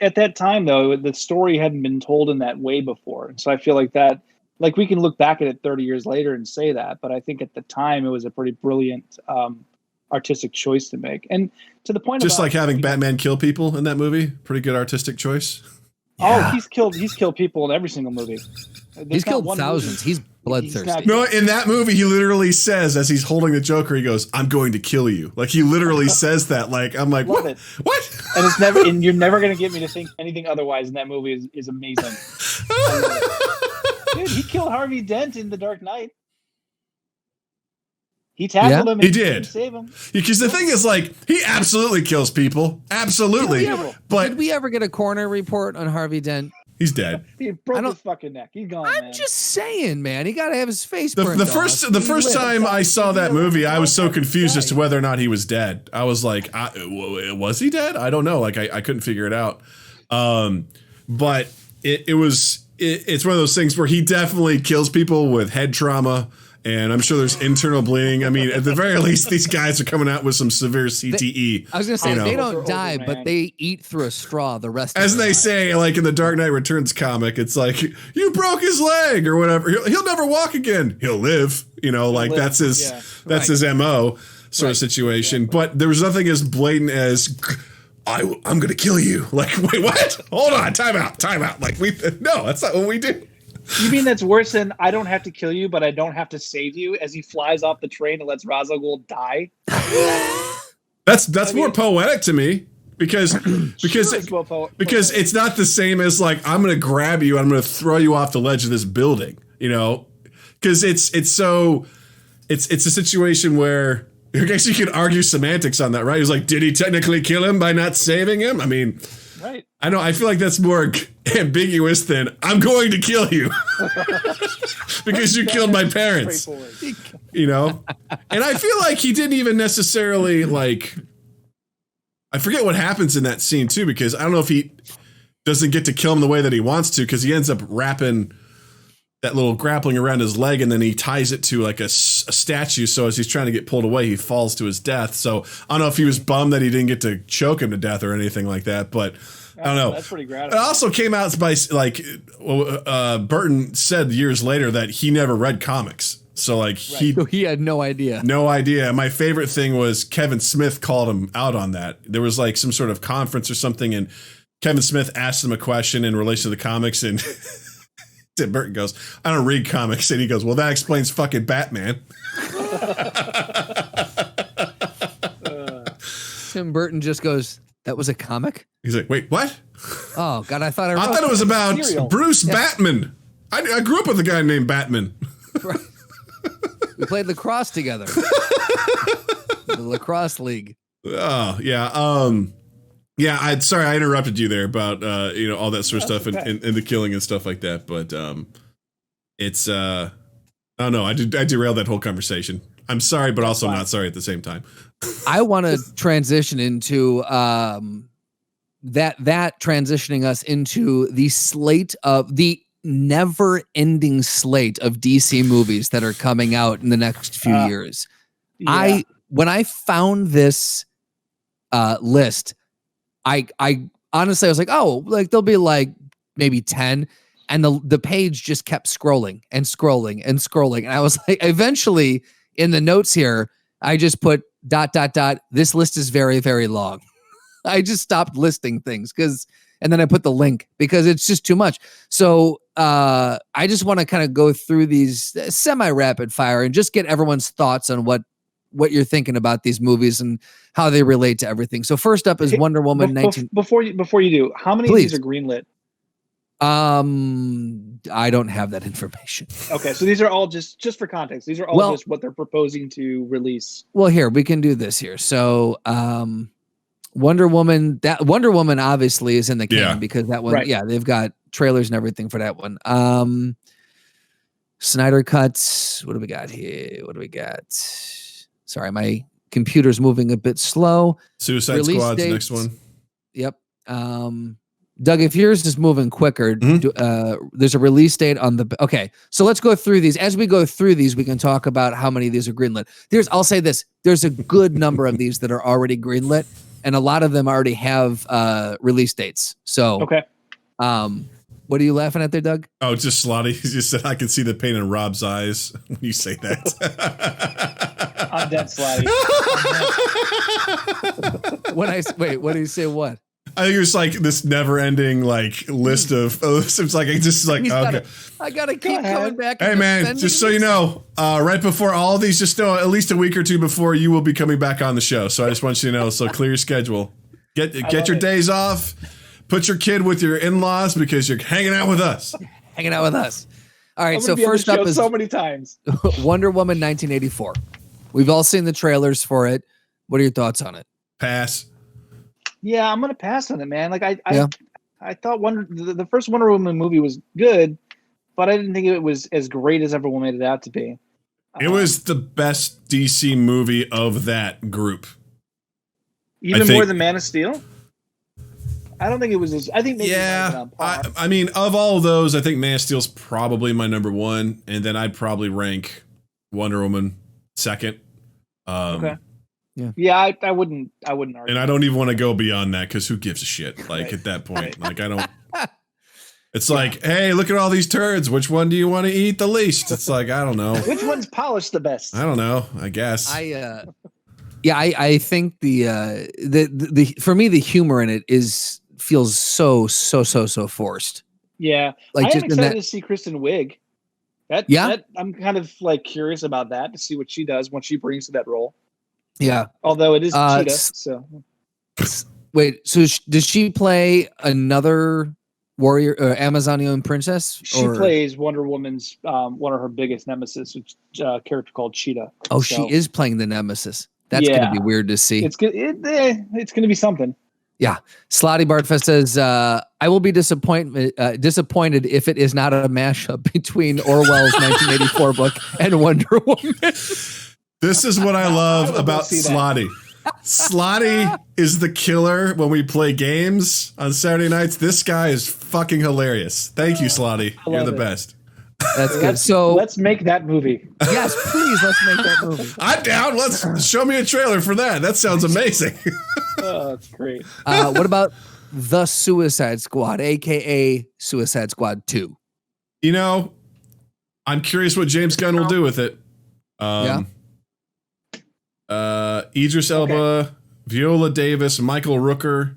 At that time, though, the story hadn't been told in that way before, so I feel like that. Like we can look back at it 30 years later and say that, but I think at the time it was a pretty brilliant artistic choice to make. And to the point, just like having Batman kill people in that movie, pretty good artistic choice. Yeah. Oh, he's killed people in every single movie. He's killed thousands. He's bloodthirsty. No, in that movie, he literally says, as he's holding the Joker, he goes, "I'm going to kill you." Like he literally says that. Like I'm like, what? What? And you're never going to get me to think anything otherwise. And that movie is amazing. Dude, he killed Harvey Dent in The Dark Knight. He tackled him. He did. Save him. Because the thing is, like, he absolutely kills people. Absolutely. But did we ever get a coroner report on Harvey Dent? He's dead. He broke his fucking neck. He's gone. I'm just saying, man. He got to have his face burned the first time I saw that movie, I was so confused as to whether or not he was dead. I was like, was he dead? I don't know. Like, I couldn't figure it out. But it's one of those things where he definitely kills people with head trauma, and I'm sure there's internal bleeding. I mean, at the very least, these guys are coming out with some severe CTE. I was going to say, they don't die, but they eat through a straw the rest of As they say, like in the Dark Knight Returns comic, it's like, you broke his leg or whatever. He'll never walk again. He'll live. That's his MO sort of situation. Yeah. But there was nothing as blatant as... I'm going to kill you. Like, wait, what? Hold on. Time out. Like, no, that's not what we do. You mean that's worse than I don't have to kill you, but I don't have to save you as he flies off the train and lets Ra's al Ghul die? That's more poetic to me because it's not the same as like, I'm going to grab you and I'm going to throw you off the ledge of this building, because it's a situation where I guess you could argue semantics on that, right? He's like, did he technically kill him by not saving him? I mean, Right. I know. I feel like that's more ambiguous than I'm going to kill you because you killed my parents. You know, and I feel like he didn't even necessarily like. I forget what happens in that scene too, because I don't know if he doesn't get to kill him the way that he wants to, because he ends up wrapping that little grappling around his leg, and then he ties it to like a statue. So as he's trying to get pulled away, he falls to his death. So I don't know if he was bummed that he didn't get to choke him to death or anything like that, but I don't know. That's pretty gratifying. It also came out by like Burton said years later that he never read comics. So like he had no idea. No idea. My favorite thing was Kevin Smith called him out on that. There was like some sort of conference or something, and Kevin Smith asked him a question in relation to the comics, and Tim Burton goes, I don't read comics. And he goes, well, that explains fucking Batman. Tim Burton just goes, that was a comic? He's like, wait, what? Oh, God, I thought it was about Serial. Bruce Batman. I grew up with a guy named Batman. Right. We played lacrosse together. The lacrosse league. Oh, yeah. Yeah, sorry I interrupted you there about all that sort of stuff and the killing and stuff like that, but it's I don't know, I derailed that whole conversation. I'm sorry, but also not sorry at the same time. I want to transition into that transitioning us into the slate of the never-ending slate of DC movies that are coming out in the next few years. Yeah. When I found this list, I honestly I was like, oh, like there'll be like maybe 10, and the page just kept scrolling and scrolling and scrolling, and I was like, eventually in the notes here, I just put ... This list is very, very long. I just stopped listing things and then I put the link because it's just too much. So I just want to kind of go through these semi-rapid fire and just get everyone's thoughts on what you're thinking about these movies and how they relate to everything. So first up is Wonder Woman 19. Before you do, how many Please. of these are greenlit? I don't have that information. Okay, so these are all just for context. These are all just what they're proposing to release. Well, here we can do this here. So Wonder Woman obviously is in the can because that one, they've got trailers and everything for that one. Snyder cuts. What do we got here? Sorry, my computer's moving a bit slow. Suicide Squad's the next one. Yep. Doug, if yours is moving quicker, there's a release date on the. Okay, so let's go through these. As we go through these, we can talk about how many of these are greenlit. I'll say this: there's a good number of these that are already greenlit, and a lot of them already have release dates. So, okay. What are you laughing at there, Doug? Oh, just Slotty. He just said I can see the pain in Rob's eyes when you say that. I'm dead, Slotty. What do you say? What? I think it was like this never-ending like list of. It's like I gotta keep coming back. Hey man, just so you know, right before all of these, just know at least a week or two before you will be coming back on the show. So I just want you to know. So clear your schedule. Get your days off. Put your kid with your in-laws because you're hanging out with us. All right. So first up is so many times. Wonder Woman 1984. We've all seen the trailers for it. What are your thoughts on it? Pass. Yeah, I'm gonna pass on it, man. Like I thought the first Wonder Woman movie was good, but I didn't think it was as great as everyone made it out to be. It was the best DC movie of that group. Even more than Man of Steel? I don't think it was as. I think maybe. Yeah, I mean, of all of those, I think Man of Steel's probably my number one, and then I'd probably rank Wonder Woman second. Okay. Yeah, I wouldn't argue. And I don't even want to go beyond that because who gives a shit? Like at that point, like I don't. It's like, hey, look at all these turds. Which one do you want to eat the least? It's like I don't know. Which one's polished the best? I don't know. I guess. I think the for me the humor in it feels so forced. Yeah, like I am excited to see Kristen Wiig. That I'm kind of like curious about that to see what she does when she brings to that role. Yeah, although it is Cheetah. So wait, so does she play another warrior Amazonian princess? She plays Wonder Woman's one of her biggest nemesis, which a character called Cheetah. Oh, she is playing the nemesis. That's going to be weird to see. It's gonna be something. Slotty Bartfest says, I will be disappointed if it is not a mashup between Orwell's 1984 book and Wonder Woman. This is what I love about see that. Slotty. Slotty is the killer when we play games on Saturday nights. This guy is fucking hilarious. Thank you, Slotty. You're the best. That's good. So Let's make that movie. yes, please, let's make that movie. I'm down. Let's show me a trailer for that. That sounds amazing. Oh, that's great. What about The Suicide Squad, aka Suicide Squad 2? You know, I'm curious what James Gunn will do with it. Idris Elba, Viola Davis, Michael Rooker,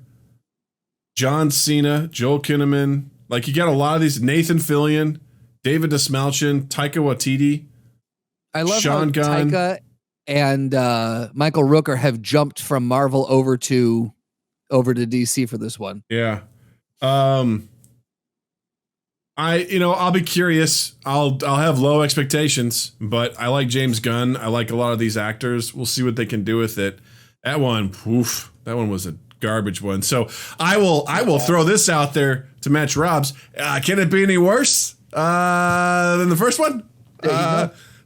John Cena, Joel Kinnaman. Like, you got a lot of these. Nathan Fillion, David Desmalchin, Taika Waititi. I love Sean how Gunn. Taika and Michael Rooker have jumped from Marvel over to DC for this one. Yeah. I'll be curious. I'll have low expectations, but I like James Gunn. I like a lot of these actors. We'll see what they can do with it. That one was a garbage one. So I will throw this out there to match Rob's. Can it be any worse than the first one?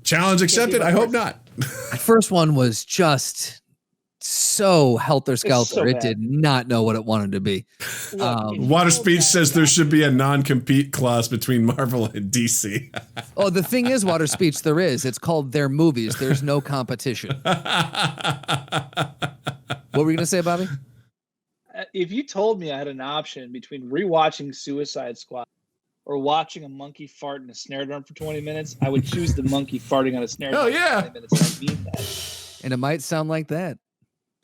Challenge accepted. I hope not. The first one was just so helter-skelter. so It bad. did not know what it wanted to be. Water Speech says there should be a non-compete clause between Marvel and DC. Oh, the thing is, Water Speech, there is. It's called their movies. There's no competition. What were you going to say, Bobby? If you told me I had an option between rewatching Suicide Squad or watching a monkey fart in a snare drum for 20 minutes, I would choose the monkey farting on a snare drum Oh, yeah. for 20 minutes. I mean that. And it might sound like that.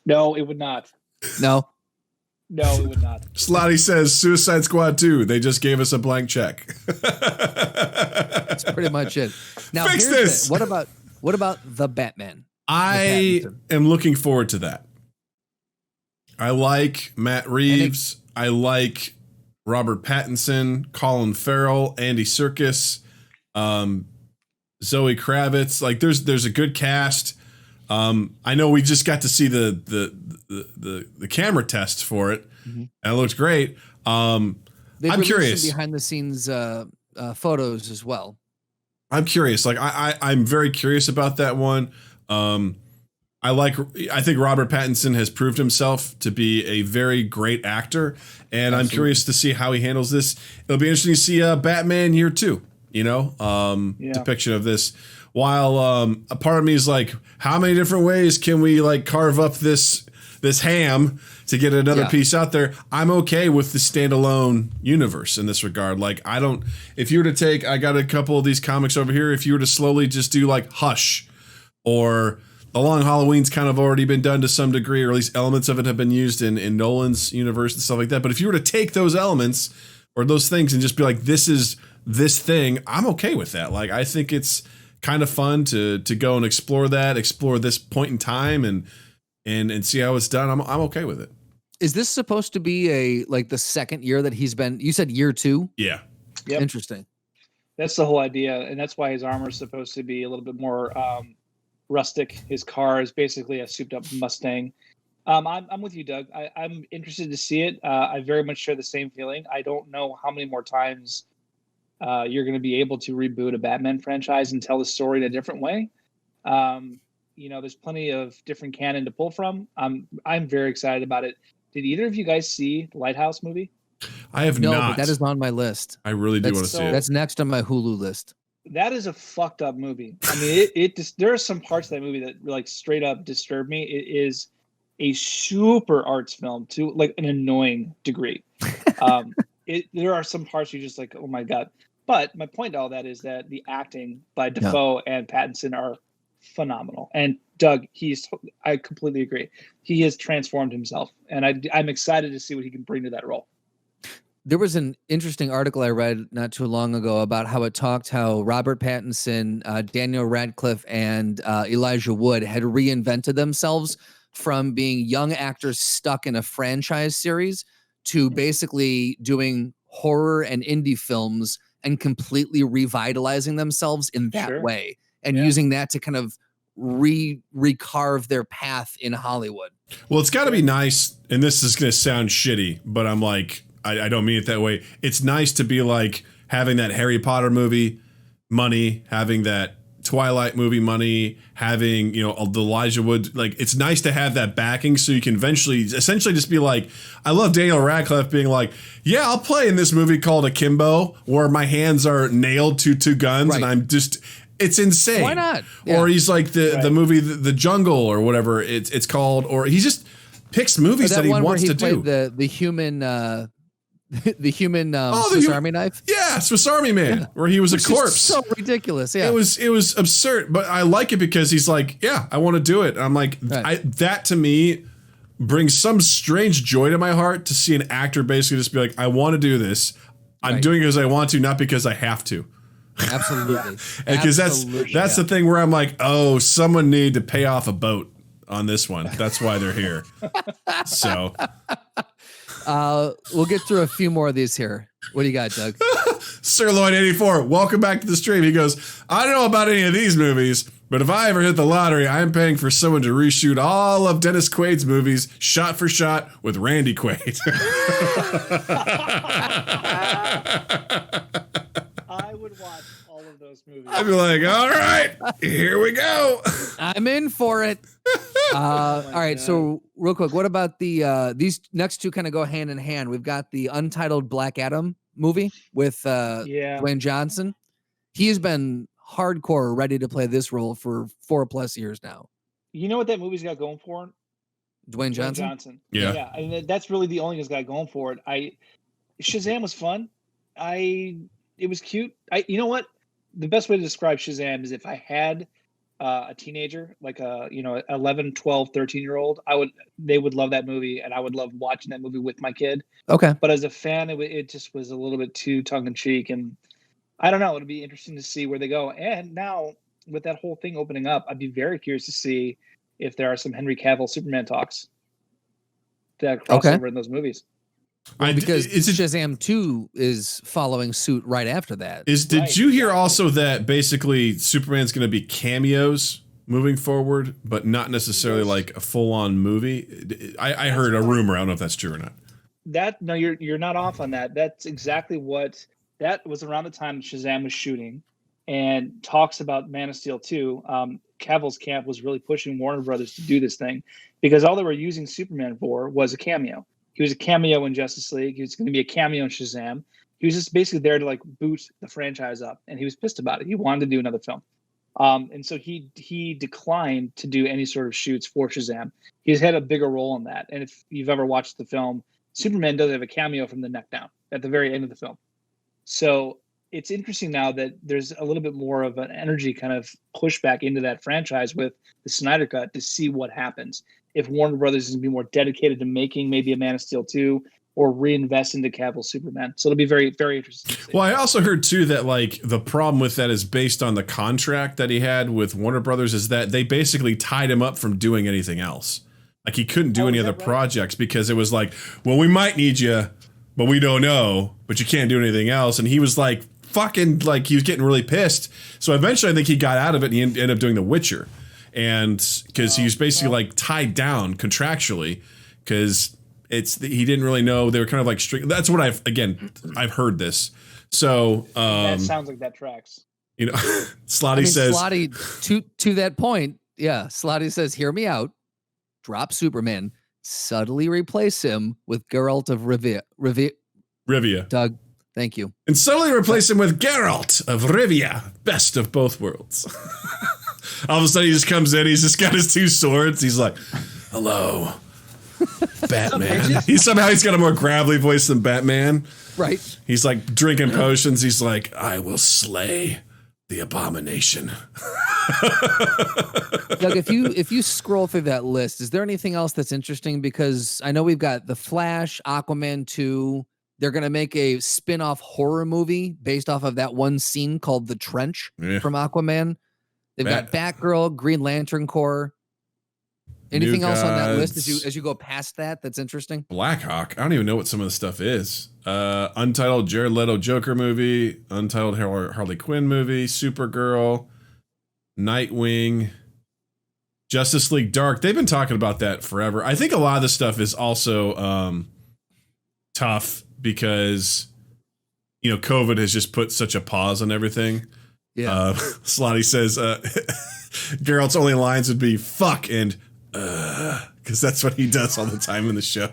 No, it would not. No. No, it would not. Slotty says Suicide Squad 2. They just gave us a blank check. That's pretty much it. Now, Fix here's this. What about the Batman? I Pattinson. am looking forward to that. I like Matt Reeves. I like Robert Pattinson, Colin Farrell, Andy Serkis, Zoe Kravitz. Like, there's a good cast. I know we just got to see the camera test for it, and it looks great. I'm curious. Behind the scenes photos as well. I'm curious. Like, I'm very curious about that one. I think Robert Pattinson has proved himself to be a very great actor, and I'm curious to see how he handles this. It'll be interesting to see Batman Year 2, depiction of this. While a part of me is like, how many different ways can we like carve up this ham to get another piece out there? I'm okay with the standalone universe in this regard. Like, if you were to take, I got a couple of these comics over here. If you were to slowly just do like Hush, or The Long Halloween's kind of already been done to some degree, or at least elements of it have been used in Nolan's universe and stuff like that. But if you were to take those elements or those things and just be like, this is this thing, I'm okay with that. Like, I think it's kind of fun to go and explore this point in time and see how it's done. I'm okay with it. Is this supposed to be the second year that he's been? You said year 2. Yeah. Yep. Interesting. That's the whole idea, and that's why his armor is supposed to be a little bit more rustic. His car is basically a souped-up Mustang. I'm with you, Doug. I'm interested to see it. I very much share the same feeling. I don't know how many more times you're going to be able to reboot a Batman franchise and tell the story in a different way. There's plenty of different canon to pull from. I'm very excited about it. Did either of you guys see the Lighthouse movie? I have No, not. but that is on my list. I really do want to see it. That's next on my Hulu list. That is a fucked up movie. I mean, it just, there are some parts of that movie that like straight up disturb me. It is a super arts film to like an annoying degree. There are some parts you're just like, oh my God. But my point to all that is that the acting by Dafoe and Pattinson are phenomenal. And Doug, I completely agree. He has transformed himself, and I'm excited to see what he can bring to that role. There was an interesting article I read not too long ago about how Robert Pattinson, Daniel Radcliffe, and Elijah Wood had reinvented themselves from being young actors stuck in a franchise series to basically doing horror and indie films and completely revitalizing themselves in that way, and using that to kind of recarve their path in Hollywood. Well, it's got to be nice, and this is going to sound shitty, but I'm like, I don't mean it that way. It's nice to be like having that Harry Potter movie money, having that Twilight movie money, having, you know, the Elijah Wood. Like, it's nice to have that backing so you can essentially just be like, I love Daniel Radcliffe being like, yeah, I'll play in this movie called Akimbo where my hands are nailed to two guns and I'm just... It's insane. Why not? Yeah. Or he's like the movie The Jungle or whatever it's called, or he just picks movies that he wants to do. The human Swiss Army knife. Yeah, Swiss Army Man, where he was a corpse. So ridiculous. Yeah, it was absurd, but I like it because he's like, yeah, I want to do it. I'm like, that to me brings some strange joy to my heart to see an actor basically just be like, I want to do this. I'm doing it because I want to, not because I have to. Absolutely. Because that's the thing where I'm like, oh, someone need to pay off a boat on this one. That's why they're here. So we'll get through a few more of these here. What do you got, Doug? Sirloin 84, welcome back to the stream. He goes, I don't know about any of these movies, but if I ever hit the lottery, I'm paying for someone to reshoot all of Dennis Quaid's movies shot for shot with Randy Quaid. I would watch all of those movies. I'd be like, all right, here we go. I'm in for it. All right, so real quick, what about these next two kind of go hand in hand? We've got the untitled Black Adam movie with Dwayne Johnson. He's been hardcore ready to play this role for 4+ years now. You know what that movie's got going for it? Dwayne Johnson? Yeah. I mean, that's really the only thing that's got going for it. Shazam was fun. It was cute. You know what? The best way to describe Shazam is if I had a teenager, like a 11, 12, 13-year-old, they would love that movie, and I would love watching that movie with my kid. Okay. But as a fan, it just was a little bit too tongue-in-cheek, and I don't know. It'll be interesting to see where they go. And now, with that whole thing opening up, I'd be very curious to see if there are some Henry Cavill Superman talks that cross over in those movies. Because Shazam 2 is following suit right after that. Did you hear also that basically Superman's going to be cameos moving forward, but not necessarily like a full-on movie? I heard a rumor. I don't know if that's true or not. No, you're not off on that. That's exactly what that was around the time Shazam was shooting, and talks about Man of Steel 2. Cavill's camp was really pushing Warner Brothers to do this thing because all they were using Superman for was a cameo. He was a cameo in Justice League. He was going to be a cameo in Shazam. He was just basically there to like boot the franchise up, and he was pissed about it. He wanted to do another film, and so he declined to do any sort of shoots for Shazam. He's had a bigger role in that. And if you've ever watched the film, Superman does have a cameo from the neck down at the very end of the film. So it's interesting now that there's a little bit more of an energy kind of pushback into that franchise with the Snyder Cut to see what happens. If Warner Brothers is going to be more dedicated to making maybe a Man of Steel 2 or reinvest into Cavill Superman. So it'll be very, very interesting. Well, I also heard too that like the problem with that is based on the contract that he had with Warner Brothers is that they basically tied him up from doing anything else. Like he couldn't do any other projects because it was like, well, we might need you, but we don't know, but you can't do anything else. And he was like, fucking like he was getting really pissed. So eventually I think he got out of it and he ended up doing The Witcher. And because he was basically like tied down contractually because he didn't really know. They were kind of like strict. That's what I've heard this. So that sounds like that tracks. You know, Slotty says to that point. Yeah. Slotty says, hear me out. Drop Superman, subtly replace him with Geralt of Rivia. Doug, thank you. And subtly replace him with Geralt of Rivia. Best of both worlds. All of a sudden he just comes in. He's just got his two swords. He's like, hello, Batman. He's got a more gravelly voice than Batman. Right. He's like drinking potions. He's like, I will slay the abomination. Doug, if you scroll through that list, is there anything else that's interesting? Because I know we've got The Flash, Aquaman 2. They're going to make a spin-off horror movie based off of that one scene called The Trench from Aquaman. They've got Batgirl, Green Lantern Corps. Anything else on that list as you go past that's interesting? Blackhawk. I don't even know what some of the stuff is. Untitled Jared Leto Joker movie. Untitled Harley Quinn movie. Supergirl. Nightwing. Justice League Dark. They've been talking about that forever. I think a lot of this stuff is also tough because, you know, COVID has just put such a pause on everything. Yeah. Slotty says Geralt's only lines would be fuck and because that's what he does all the time in the show.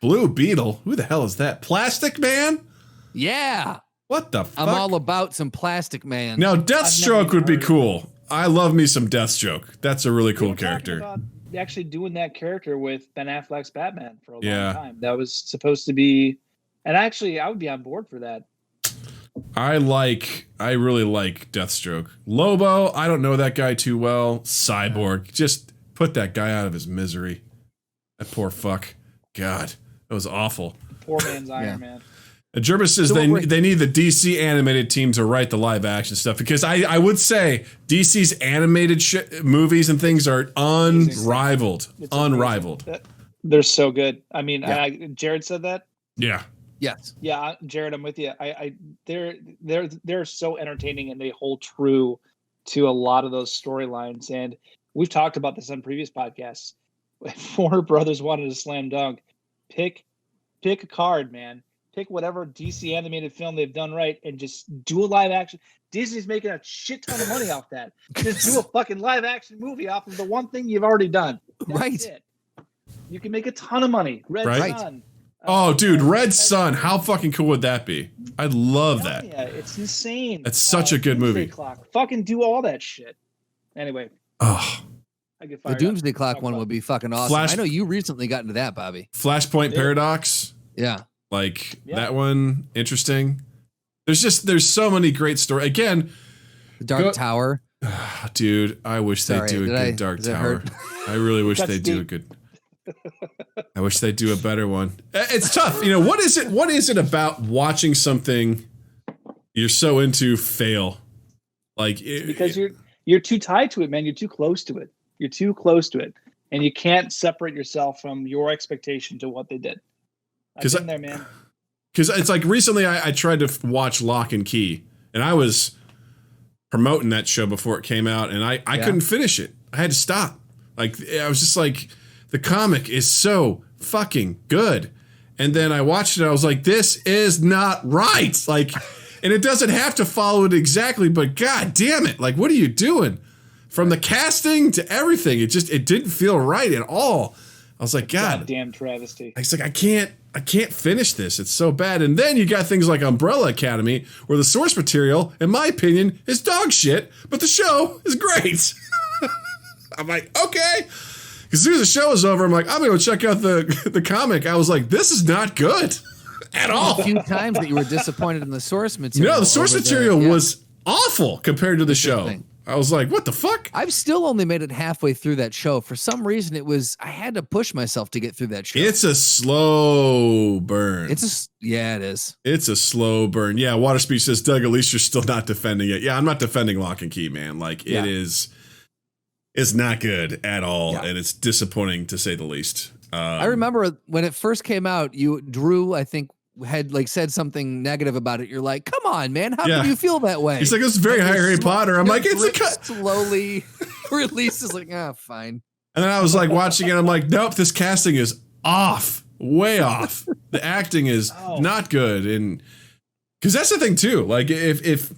Blue Beetle? Who the hell is that? Plastic Man? Yeah. What the fuck? I'm all about some Plastic Man. Now, Deathstroke would be cool. I love me some Deathstroke. That's a really cool character. About actually doing that character with Ben Affleck's Batman for a long time. That was supposed to be, and actually, I would be on board for that. I really like Deathstroke. Lobo, I don't know that guy too well. Cyborg, just put that guy out of his misery. That poor fuck. God, that was awful. Poor man's Iron Man. Jervis says they need the DC animated team to write the live action stuff because I would say DC's animated movies and things are unrivaled. Unrivaled. They're so good. I mean, Jared said that. Yeah. Yes. Yeah, Jared, I'm with you. They're so entertaining and they hold true to a lot of those storylines. And we've talked about this on previous podcasts. If Warner Brothers wanted a slam dunk, pick a card, man. Pick whatever DC animated film they've done right and just do a live action. Disney's making a shit ton of money off that. Just do a fucking live action movie off of the one thing you've already done. That's it. You can make a ton of money. Red Sun. Oh, dude, Red Sun. How fucking cool would that be? I'd love that. Yeah, it's insane. It's such a good movie. Clock. Fucking do all that shit. Anyway. Oh. The Doomsday Clock one would be fucking awesome. I know you recently got into that, Bobby. Flashpoint Paradox. Yeah. That one, interesting. There's so many great stories. Again, the Dark Tower. Dude, I wish they'd do a good Dark Tower. I really wish they'd do a good. I wish they'd do a better one. It's tough. You know, what is it about watching something you're so into fail? Because you're too tied to it, man. You're too close to it. And you can't separate yourself from your expectation to what they did. I've been there, man. Because it's like recently I tried to watch Lock and Key, and I was promoting that show before it came out, and I couldn't finish it. I had to stop. I was just like, the comic is so fucking good. And then I watched it, and I was like, this is not right. And it doesn't have to follow it exactly, but god damn it. What are you doing? From the casting to everything, it didn't feel right at all. I was like, God damn travesty. I was like, I can't finish this. It's so bad. And then you got things like Umbrella Academy, where the source material, in my opinion, is dog shit, but the show is great. I'm like, okay. As soon as the show is over, I'm like, I'm going to go check out the comic. I was like, this is not good at all. A few times that you were disappointed in the source material. No, the source material was awful compared to the show. I was like, what the fuck? I've still only made it halfway through that show. For some reason, I had to push myself to get through that show. It's a slow burn. It is. It's a slow burn. Yeah, Water Speech says, Doug, at least you're still not defending it. Yeah, I'm not defending Lock and Key, man. It's not good at all, and it's disappointing to say the least. I remember when it first came out, Drew, I think, had said something negative about it. You're like, come on, man, how can you feel that way? He's like, it's very Harry Potter. I'm like, it's a cut. Slowly releases fine. And then I was like watching it. I'm like, nope, this casting is off, way off. The acting is not good, and because that's the thing too. If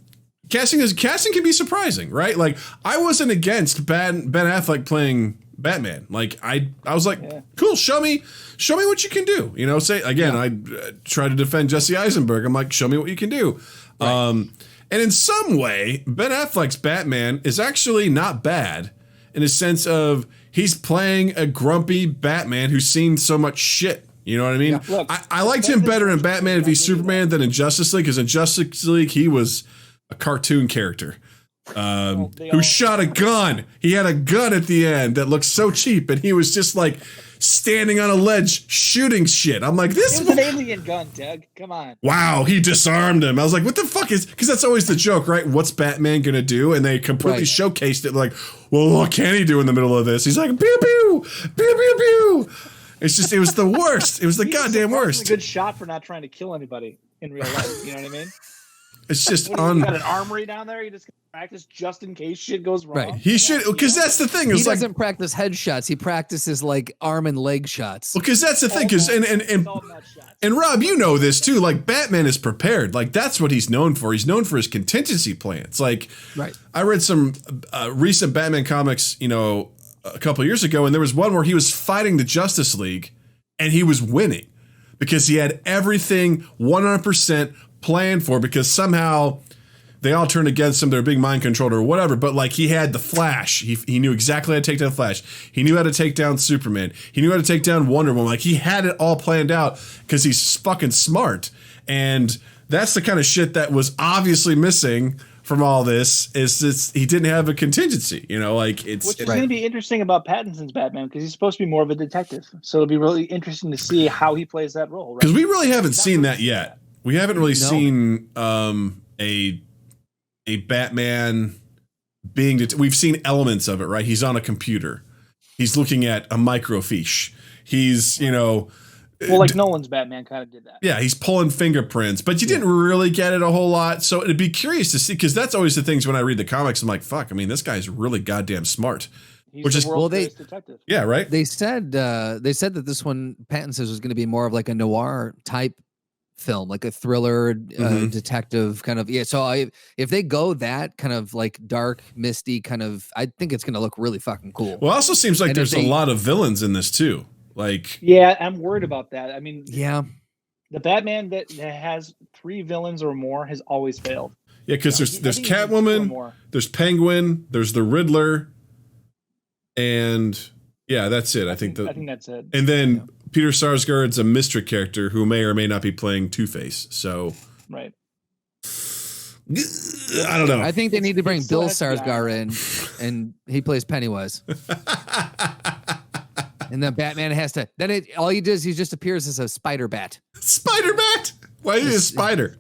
casting can be surprising, right? I wasn't against Ben Affleck playing Batman. I was like, cool, show me what you can do. You know, I try to defend Jesse Eisenberg. I'm like, show me what you can do. Right. And in some way, Ben Affleck's Batman is actually not bad in a sense of he's playing a grumpy Batman who's seen so much shit. You know what I mean? Yeah, look, I liked him better in Batman v Superman than in Justice League, because in Justice League he was a cartoon character. Who shot a gun. He had a gun at the end that looked so cheap, and he was just standing on a ledge shooting shit. I'm like, this was an alien gun, Doug. Come on. Wow, he disarmed him. I was like, what the fuck is, because that's always the joke, right? What's Batman gonna do? And they completely showcased it well, what can he do in the middle of this? He's like, pew pew, pew pew pew. It was the worst. It was the goddamn worst. A good shot for not trying to kill anybody in real life. You know what I mean? It's just You got an armory down there. You just practice just in case shit goes wrong. Right. He should, because that's the thing. He It's like, doesn't practice headshots. He practices like arm and leg shots. because that's the thing. Because and Rob, you know this too. Like Batman is prepared. Like that's what he's known for. He's known for his contingency plans. Like, Right. I read some recent Batman comics, you know, a couple of years ago, and there was one where he was fighting the Justice League, and he was winning because he had everything 100% planned for. Because somehow they all turned against him. They're being mind controlled or whatever. But like he had the Flash. He knew exactly how to take down Flash. He knew how to take down Superman. He knew how to take down Wonder Woman. Like he had it all planned out because he's fucking smart. And that's the kind of shit that was obviously missing from all this. Is this, he didn't have a contingency. You know, like it's which is going to be interesting about Pattinson's Batman because he's supposed to be more of a detective. So it'll be really interesting to see how he plays that role. Because we really haven't seen that yet. We haven't really seen a Batman being we've seen elements of it, right? He's on a computer. He's looking at a microfiche. He's, you know, well, like Nolan's Batman kind of did that. Yeah, he's pulling fingerprints, but you didn't really get it a whole lot. So it'd be curious to see, because that's always the things when I read the comics, I'm like, fuck, I mean, this guy's really goddamn smart. He's Which the is world's greatest detective. Yeah, right. They said that this one, Pattinson says, was going to be more of like a noir type film, like a thriller detective kind of. Yeah, so if they go that kind of like dark, misty kind of, I think it's going to look really fucking cool. Well, it also seems like there's a lot of villains in this too. Like, yeah, I'm worried about that. I mean, yeah, the Batman that has 3 villains or more has always failed. Yeah, because there's Catwoman, there's Penguin, there's the Riddler, and yeah, that's it. I think that's it. And then Peter Sarsgaard's a mystery character who may or may not be playing Two-Face. So right. I don't know. I think they need to bring Bill Sarsgaard in, and he plays Pennywise. And then Batman has to. Then all he does, he just appears as a spider bat. Spider bat? Why is he a spider?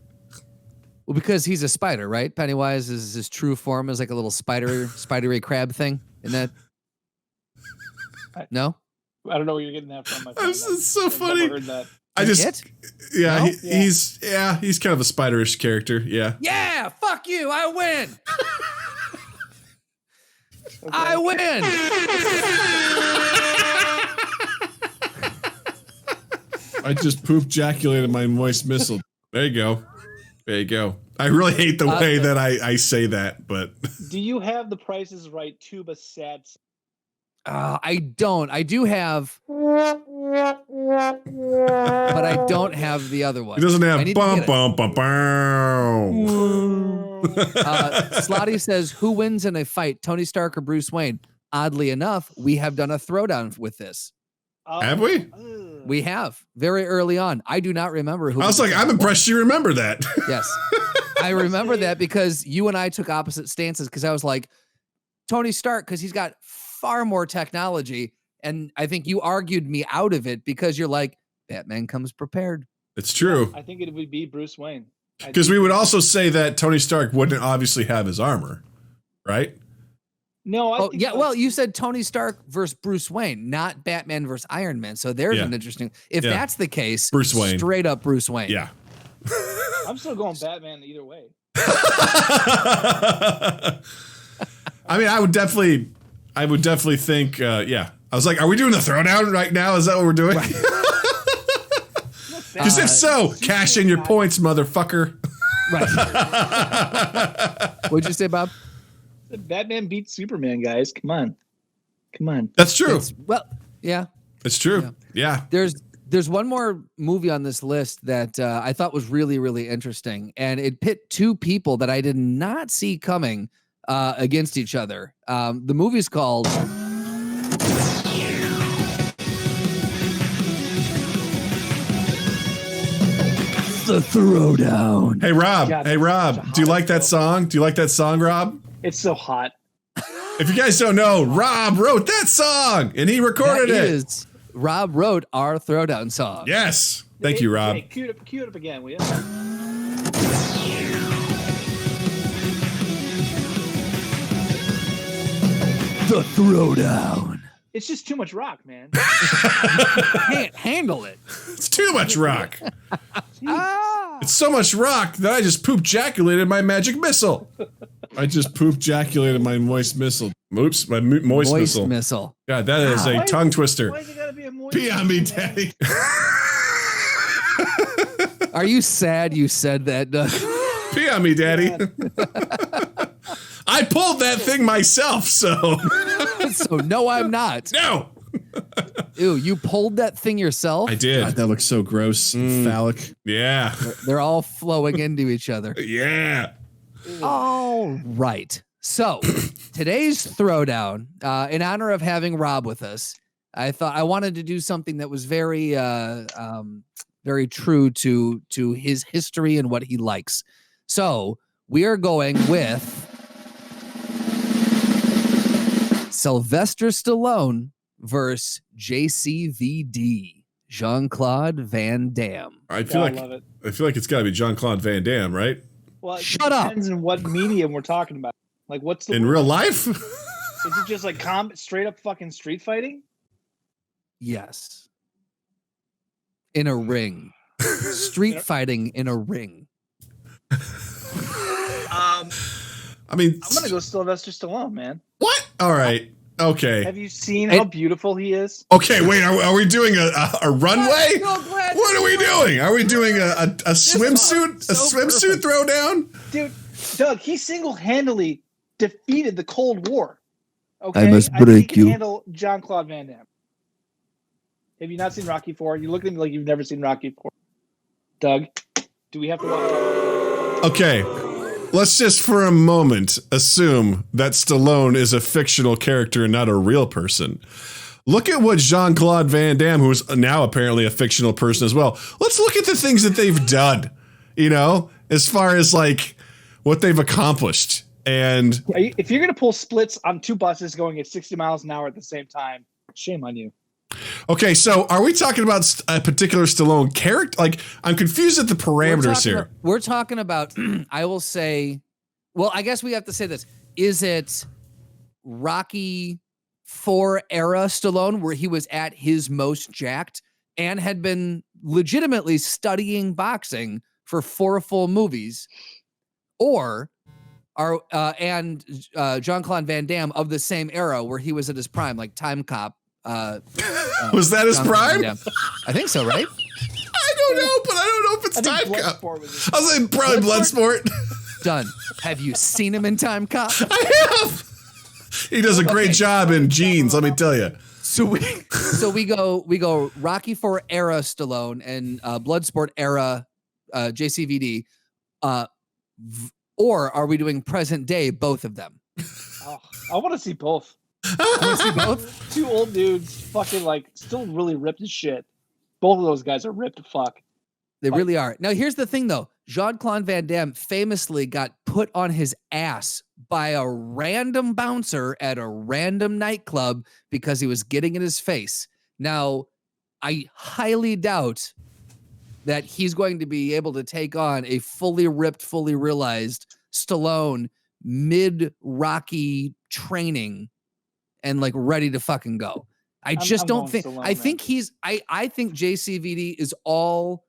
Well, because he's a spider, right? Pennywise is his true form is like a little spidery crab thing. Isn't that? No. I don't know where you're getting that from. It's so funny. Never heard that. I just, yeah, No? he's kind of a spiderish character. Yeah. Yeah. Fuck you. I win. I win. I just poop ejaculated my moist missile. There you go. There you go. I really hate the way that I say that, but. Do you have the Prices Right tuba sets? I don't. I do have, but I don't have the other one. He doesn't have bum. Slotty says, "Who wins in a fight, Tony Stark or Bruce Wayne?" Oddly enough, we have done a throwdown with this. Have we? We have very early on. I do not remember who. I was like, I'm impressed you remember that. Yes, I remember that because you and I took opposite stances. Because I was like, Tony Stark, because he's got far more technology, and I think you argued me out of it because you're like, Batman comes prepared. It's true. I think it would be Bruce Wayne. Because we would also say that Tony Stark wouldn't obviously have his armor, right? No. Well, you said Tony Stark versus Bruce Wayne, not Batman versus Iron Man. So there's an interesting. If that's the case, Bruce Wayne, straight up Bruce Wayne. Yeah. I'm still going Batman either way. I mean, I would definitely think, yeah. I was like, are we doing the throwdown right now? Is that what we're doing? Because if so, cash in your points, motherfucker. Right. What'd you say, Bob? Batman beats Superman, guys. Come on. That's true. Yeah. It's true. Yeah. There's one more movie on this list that I thought was really, really interesting. And it pit 2 people that I did not see coming against each other. The movie's called The Throwdown. Hey, Rob. Do you like that song? Rob? It's so hot. If you guys don't know, Rob wrote that song and he recorded it. Rob wrote our Throwdown song. Yes. Thank you, Rob. Hey, cue it up again, will you? The Throwdown. It's just too much rock, man. Can't handle it. It's too much rock. Ah. It's so much rock that I just poop jaculated my magic missile. I just poop jaculated my moist missile. Oops, my moist missile. God, that is a tongue twister. Why is it gotta be a moist Pee on me, missile, man? daddy. Are you sad you said that, Doug? Pee on me, daddy. I pulled that thing myself, so. So no, I'm not. No. Ew, you pulled that thing yourself? I did. God, that looks so gross. Phallic. Yeah. They're all flowing into each other. Yeah. All right. So today's throwdown, in honor of having Rob with us, I thought I wanted to do something that was very, very true to his history and what he likes. So we are going with Sylvester Stallone versus JCVD, Jean-Claude Van Damme. I feel I love it. it's got to be Jean-Claude Van Damme, right? Well, it Shut up. depends on what medium we're talking about. Like, what's the In real life? Is it just like straight up fucking street fighting? Yes. In a ring. Street fighting in a ring. I mean, I'm gonna go Sylvester Stallone, man. what? All right. Okay. Have you seen how beautiful he is? Okay, wait, are we doing a runway? What are we doing? Are we doing a swimsuit? A swimsuit throwdown? Dude, Doug, he single-handedly defeated the Cold War. Okay, I must think break he can you. handle Jean-Claude Van Damme. Have you not seen Rocky 4? You look at me like you've never seen Rocky 4. Doug, do we have to watch? Okay. Let's just for a moment assume that Stallone is a fictional character and not a real person. Look at what Jean-Claude Van Damme, who's now apparently a fictional person as well. Let's look at the things that they've done, you know, as far as like what they've accomplished. And If you're gonna pull splits on two buses going at 60 miles an hour at the same time, shame on you. okay, so are we talking about a particular Stallone character? Like, I'm confused at the parameters here. We're talking about, I will say, well, I guess we have to say this. Is it Rocky 4 era Stallone where he was at his most jacked and had been legitimately studying boxing for 4 full movies? Or are Jean-Claude Van Damme of the same era where he was at his prime, like Time Cop? Was that his Jean-Claude Van prime? Damme. I think so, right? I don't know, but I don't know if it's I think Time Cop. Bloodsport was his- I was like, probably Bloodsport. Done. Have you seen him in Time Cop? I have. He does a great job in jeans, let me tell you. So we go Rocky 4 era Stallone and Bloodsport era JCVD, or are we doing present day both of them? Oh, I want to see both. Want to see both? Two old dudes, fucking like still really ripped as shit. Both of those guys are ripped to fuck. They really are. Now here's the thing though. Jean-Claude Van Damme famously got put on his ass by a random bouncer at a random nightclub because he was getting in his face. Now, I highly doubt that he's going to be able to take on a fully ripped, fully realized Stallone mid-Rocky training and like ready to fucking go. I just I'm don't going think. Stallone, I think man. he's. I think JCVD is all.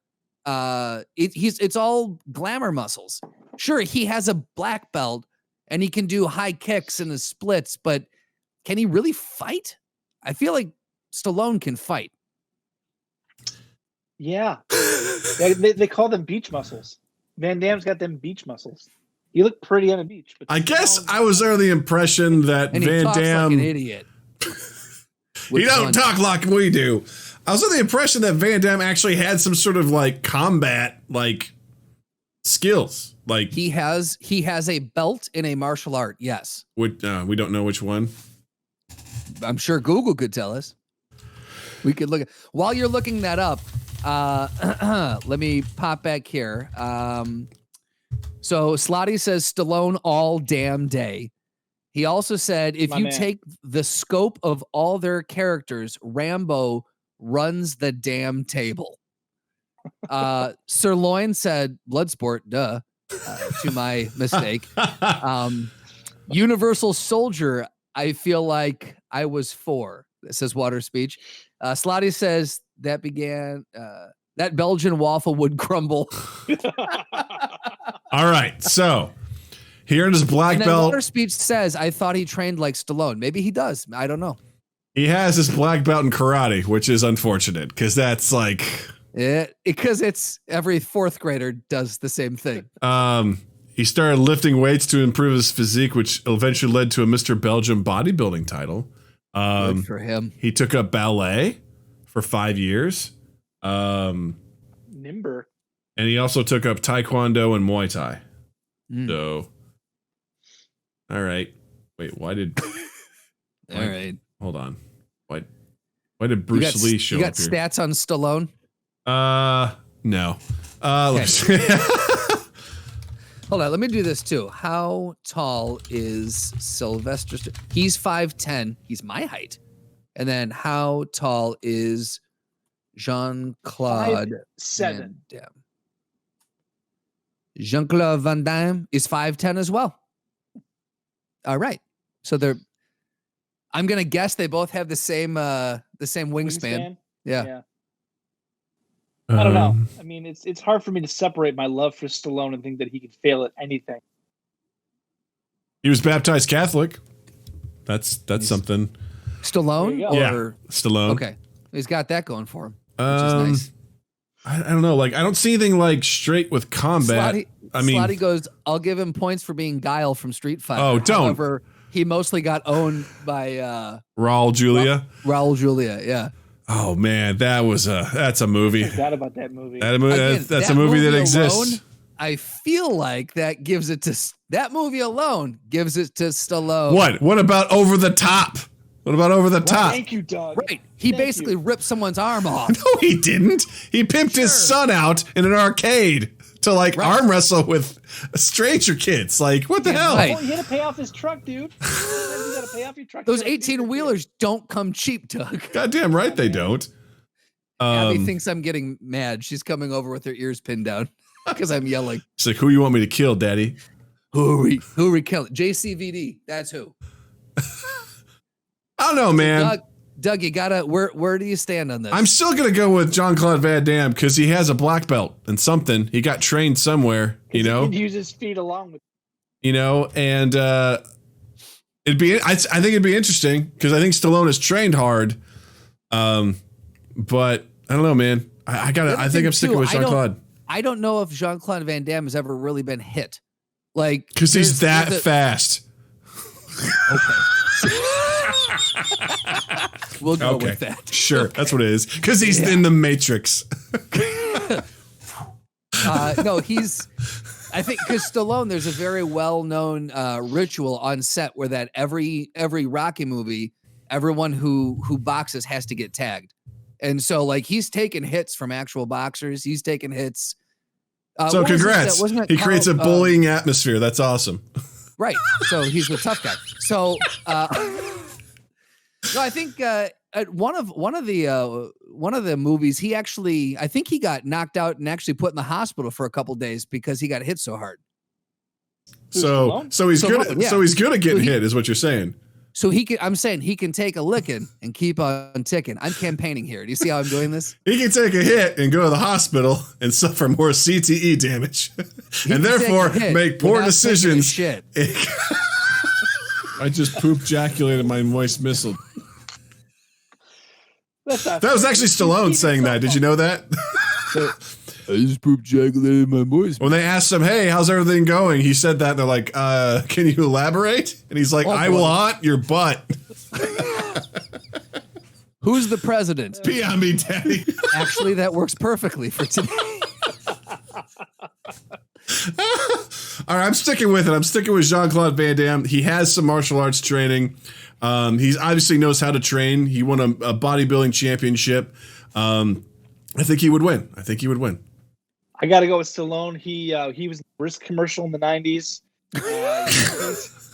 It's all glamour muscles. Sure, he has a black belt and he can do high kicks and the splits, but can he really fight? I feel like Stallone can fight. Yeah. they call them beach muscles. Van Damme's got them beach muscles. You look pretty on a beach. But I guess I was under the impression that And he Van talks Damme. like an idiot. He don't talk like we do. I was under the impression that Van Damme actually had some sort of like combat like skills. Like He has a belt in a martial art. Yes, we don't know which one. I'm sure Google could tell us. We could look at while you're looking that up. Let me pop back here. So Slotty says Stallone all damn day. He also said if My you man. take the scope of all their characters, Rambo runs the damn table. Sirloin said Bloodsport, duh, to my mistake. Universal Soldier, I feel like I was 4. It says water speech. Slotty says that began that Belgian waffle would crumble. All right, so here in his black And then belt, water speech says, I thought he trained like Stallone. Maybe he does. I don't know. he has his black belt in karate, which is unfortunate because that's like Because it's every fourth grader does the same thing. he started lifting weights to improve his physique, which eventually led to a Mr. Belgium bodybuilding title. Good for him. He took up ballet for 5 years. Nimber. And he also took up Taekwondo and Muay Thai. So, all right. Wait, why did... All right. Hold on. Why did Bruce Lee show up here? You got stats on Stallone? No. Hold on, let me do this too. How tall is Sylvester? He's 5'10". He's my height. And then how tall is Jean-Claude 5'7". Van Damme? Jean-Claude Van Damme is 5'10" as well. All right. So I'm gonna guess they both have the same wingspan. Yeah. I don't know. I mean, it's hard for me to separate my love for Stallone and think that he could fail at anything. He was baptized Catholic. That's something. Stallone? There you go. Or, Stallone. okay. He's got that going for him. Which is nice. I don't know. Like, I don't see anything like straight with combat. Slotty goes, I'll give him points for being Guile from Street Fighter. Oh, don't. However, he mostly got owned by Raul Julia. Raul Julia, yeah. Oh man, that's a movie. I forgot about that movie. That's a movie that exists. Alone, I feel like that gives it to that movie alone gives it to Stallone. What about Over the Top? What about Over the Top? Thank you, Doug. Right. He basically ripped someone's arm off. No, he didn't. He pimped his son out in an arcade to arm wrestle with stranger kids. Like, what the hell? Right. Oh, you had to pay off his truck, dude. You got to pay off your truck. Those 18-wheelers don't come cheap, Doug. Goddamn right they don't. Abby thinks I'm getting mad. She's coming over with her ears pinned down because I'm yelling. She's like, who you want me to kill, Daddy? Who are we killing? JCVD. That's who. I don't know, man. Doug, you gotta. Where do you stand on this? I'm still gonna go with Jean-Claude Van Damme because he has a black belt and something. He got trained somewhere, He could use his feet along with. And it'd be. I think it'd be interesting because I think Stallone is trained hard. But I don't know, man. I think I'm sticking with Jean-Claude. I don't know if Jean-Claude Van Damme has ever really been hit, because he's that fast. Okay. We'll go with that. Sure, that's what it is. Because he's in the Matrix. No, he's. I think because Stallone, there's a very well-known ritual on set where that every Rocky movie, everyone who boxes has to get tagged, and so he's taken hits from actual boxers. He's taken hits. So congrats! He creates a bullying atmosphere. That's awesome. Right. So he's the tough guy. So. No, I think at one of the movies, I think he got knocked out and actually put in the hospital for a couple days because he got hit so hard. So he's good. Yeah. So he's good at getting hit, is what you're saying. So I'm saying he can take a licking and keep on ticking. I'm campaigning here. Do you see how I'm doing this? He can take a hit and go to the hospital and suffer more CTE damage, and therefore make poor decisions. Shit. I just poop ejaculated my moist missile. That was actually Stallone saying that. Did you know that? I just poop ejaculated my moist. When they asked him, "Hey, how's everything going?" He said that. And they're like, "Can you elaborate?" And he's like, "I will haunt your butt." Who's the president? Pee on me, Daddy. Actually, that works perfectly for today. All right, I'm sticking with it. I'm sticking with Jean-Claude Van Damme. He has some martial arts training. He obviously knows how to train. He won a bodybuilding championship. I think he would win. I got to go with Stallone. He was in the Brisk commercial in the 90s.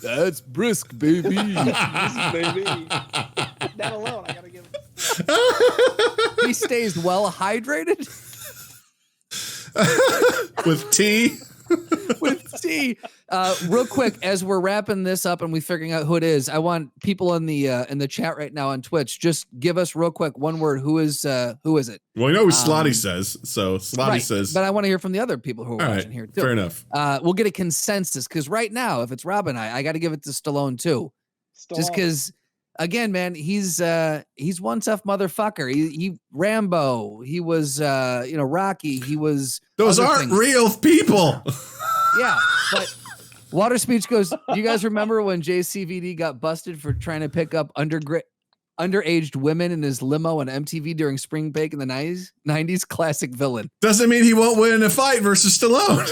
That's Brisk, baby. Brisk, baby. That alone, I got to give it. He stays well hydrated. With tea. with C. Real quick, as we're wrapping this up and we're figuring out who it is, I want people in the chat right now on Twitch, just give us real quick one word. Who is it? Well, we know who Slotty says. So Slotty says. But I want to hear from the other people who are watching here too. Fair enough. We'll get a consensus because right now, if it's Rob and I got to give it to Stallone too. Just because, again, man, he's one tough motherfucker. He Rambo. He was Rocky. He was. Those aren't real people. Yeah, but Water Speech goes. Do you guys remember when JCVD got busted for trying to pick up underaged women in his limo on MTV during spring break in the 90s? Classic villain. Doesn't mean he won't win in a fight versus Stallone.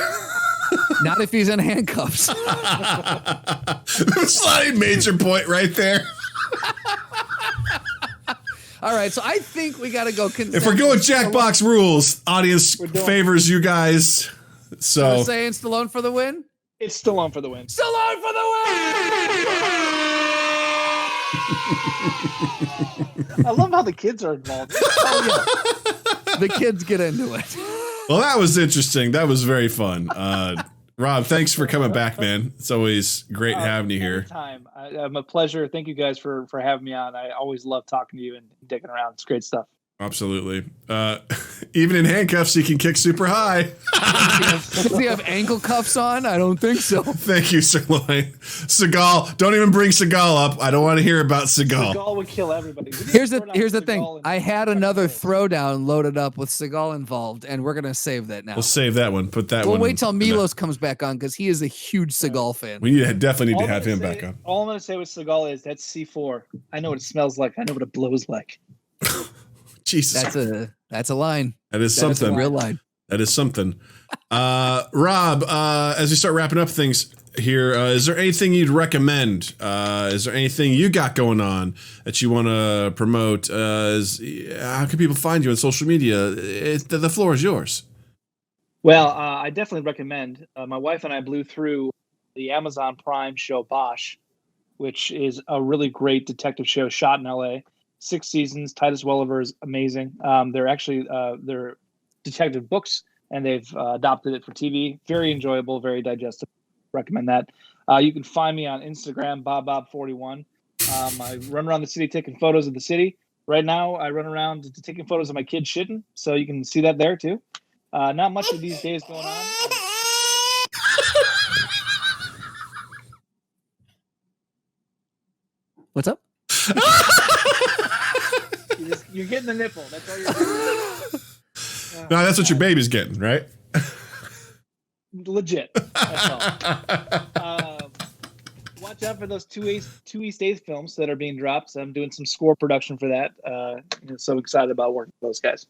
Not if he's in handcuffs. Slotty major point right there. All right, so I think we got to go. If we're going Jackbox rules, audience favors you guys. So we're saying Stallone for the win? It's Stallone for the win. Stallone for the win! I love how the kids are involved. Oh, yeah. The kids get into it. Well, that was interesting. That was very fun. Rob, thanks for coming back, man. It's always great having you here. Anytime. I'm a pleasure. Thank you guys for having me on. I always love talking to you and dicking around. It's great stuff. Absolutely. Even in handcuffs, he can kick super high. Does he have ankle cuffs on? I don't think so. Thank you, Sirloin. Seagal. Don't even bring Seagal up. I don't want to hear about Seagal. Seagal would kill everybody. Here's the thing. I had another throwdown loaded up with Seagal involved, and we're going to save that now. We'll save that one. Put that one. We'll wait till Milos comes back on because he is a huge Seagal fan. We definitely need to have him back on. All I'm going to say with Seagal is that's C4. I know what it smells like. I know what it blows like. Jesus. That's a line. That is something. That's a real line. That is something. Rob, as we start wrapping up things here, is there anything you'd recommend? Is there anything you got going on that you want to promote? How can people find you on social media? The floor is yours. Well, I definitely recommend. My wife and I blew through the Amazon Prime show Bosch, which is a really great detective show shot in LA. 6 seasons. Titus Welliver is amazing. They're actually they're detective books, and they've adopted it for TV. Very enjoyable, very digestible. Recommend that. You can find me on Instagram, BobBob41. I run around the city taking photos of the city. Right now, I run around taking photos of my kids shitting, so you can see that there too. Not much of these days going on. What's up? You're getting the nipple. That's all you're doing. No, that's what your baby's getting, right? Legit. That's all. Watch out for those two East 8 films that are being dropped. So I'm doing some score production for that. So excited about working with those guys.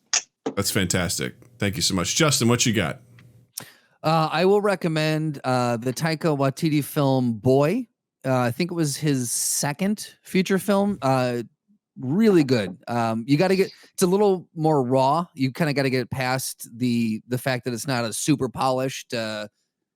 That's fantastic. Thank you so much. Justin, what you got? I will recommend the Taika Waititi film Boy. I think it was his second feature film. Really good. You got to it's a little more raw. You kind of got to get past the fact that it's not a super polished,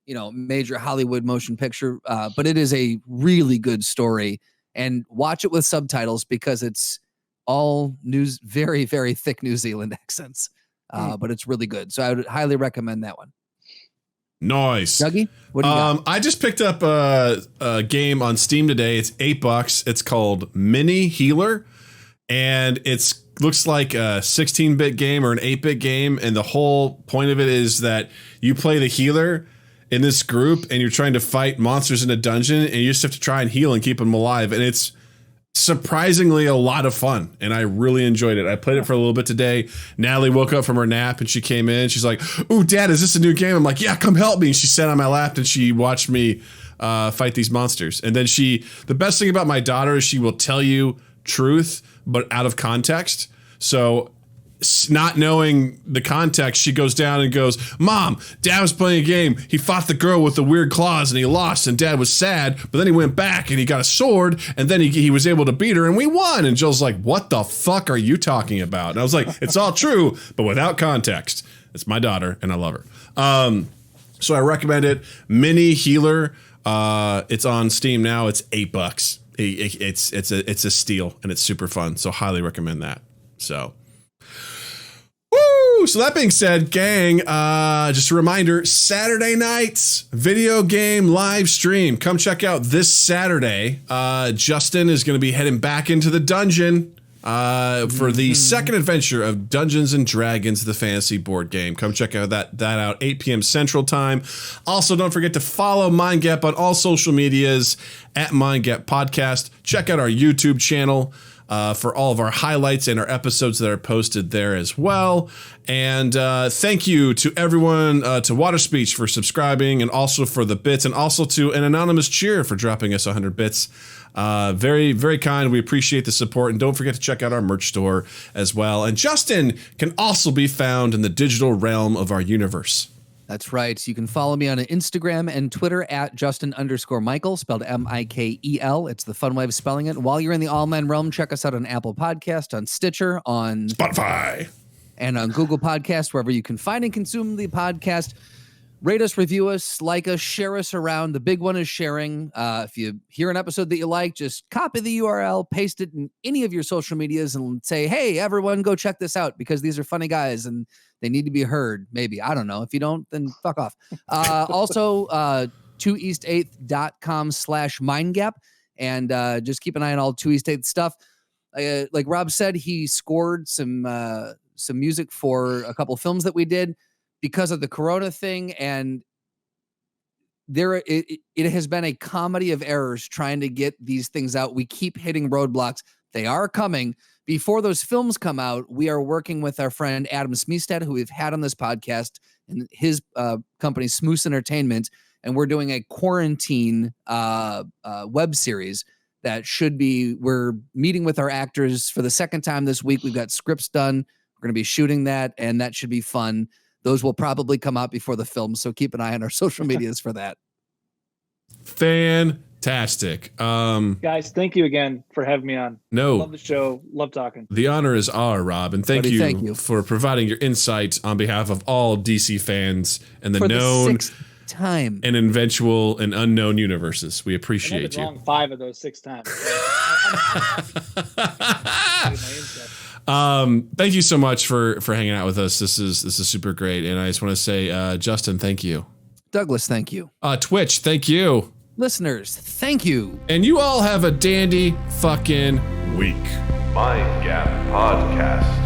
major Hollywood motion picture. But it is a really good story, and watch it with subtitles because it's all very, very thick New Zealand accents. But it's really good. So I would highly recommend that one. Nice. Dougie, what do you got? I just picked up a game on Steam today. It's $8. It's called Mini Healer. And looks like a 16-bit game or an 8-bit game, and the whole point of it is that you play the healer in this group, and you're trying to fight monsters in a dungeon, and you just have to try and heal and keep them alive, and it's surprisingly a lot of fun, and I really enjoyed it. I played it for a little bit today. Natalie woke up from her nap, and she came in. She's like, "Ooh, Dad, is this a new game?" I'm like, "Yeah, come help me." And she sat on my lap, and she watched me fight these monsters. And then the best thing about my daughter is she will tell you truth, but out of context. So not knowing the context, she goes down and goes, "Mom, Dad was playing a game. He fought the girl with the weird claws and he lost, and Dad was sad, but then he went back and he got a sword, and then he was able to beat her and we won." And Jill's like, "What the fuck are you talking about?" And I was like, "It's all true, but without context." It's my daughter and I love her. So I recommend it. Mini Healer. It's on Steam now. It's $8. It's a steal, and it's super fun. So highly recommend that. So, woo! So that being said, gang, just a reminder, Saturday nights, video game live stream. Come check out this Saturday. Justin is going to be heading back into the dungeon for the second adventure of Dungeons and Dragons, the fantasy board game. Come check out that out, 8 p.m. Central Time. Also, don't forget to follow Mind Gap on all social medias at Mind Gap Podcast. Check out our YouTube channel for all of our highlights and our episodes that are posted there as well. And thank you to everyone, to Water Speech for subscribing, and also for the bits, and also to an anonymous cheer for dropping us 100 bits. Very, very kind. We appreciate the support. And don't forget to check out our merch store as well. And Justin can also be found in the digital realm of our universe. That's right. You can follow me on Instagram and Twitter at Justin_Michael, spelled Mikel. It's the fun way of spelling it. While you're in the online realm, check us out on Apple Podcast, on Stitcher, on Spotify, and on Google Podcast, wherever you can find and consume the podcast. Rate us, review us, like us, share us around. The big one is sharing. If you hear an episode that you like, just copy the URL, paste it in any of your social medias, and say, hey, everyone, go check this out, because these are funny guys and they need to be heard. Maybe. I don't know. If you don't, then fuck off. Also, 2east8th.com/mindgap. And just keep an eye on all 2east8th stuff. Like Rob said, he scored some music for a couple films that we did because of the Corona thing, and it has been a comedy of errors trying to get these things out. We keep hitting roadblocks. They are coming. Before those films come out, we are working with our friend Adam Smeestad, who we've had on this podcast, and his company Smoose Entertainment, and we're doing a quarantine web series that should be, we're meeting with our actors for the second time this week. We've got scripts done. We're going to be shooting that, and that should be fun. Those will probably come out before the film, so keep an eye on our social medias for that. Fantastic. Guys, thank you again for having me on. No. Love the show. Love talking. The honor is ours, Rob, and thank Buddy, you thank you for providing your insight on behalf of all DC fans and the for known the 6th time and eventual and unknown universes. We appreciate I've you. been wrong 5 of those 6 times. Thank you so much for hanging out with us. This is super great, and I just want to say, Justin, thank you. Douglas, thank you. Twitch, thank you. Listeners, thank you. And you all have a dandy fucking week. Mind Gap Podcast.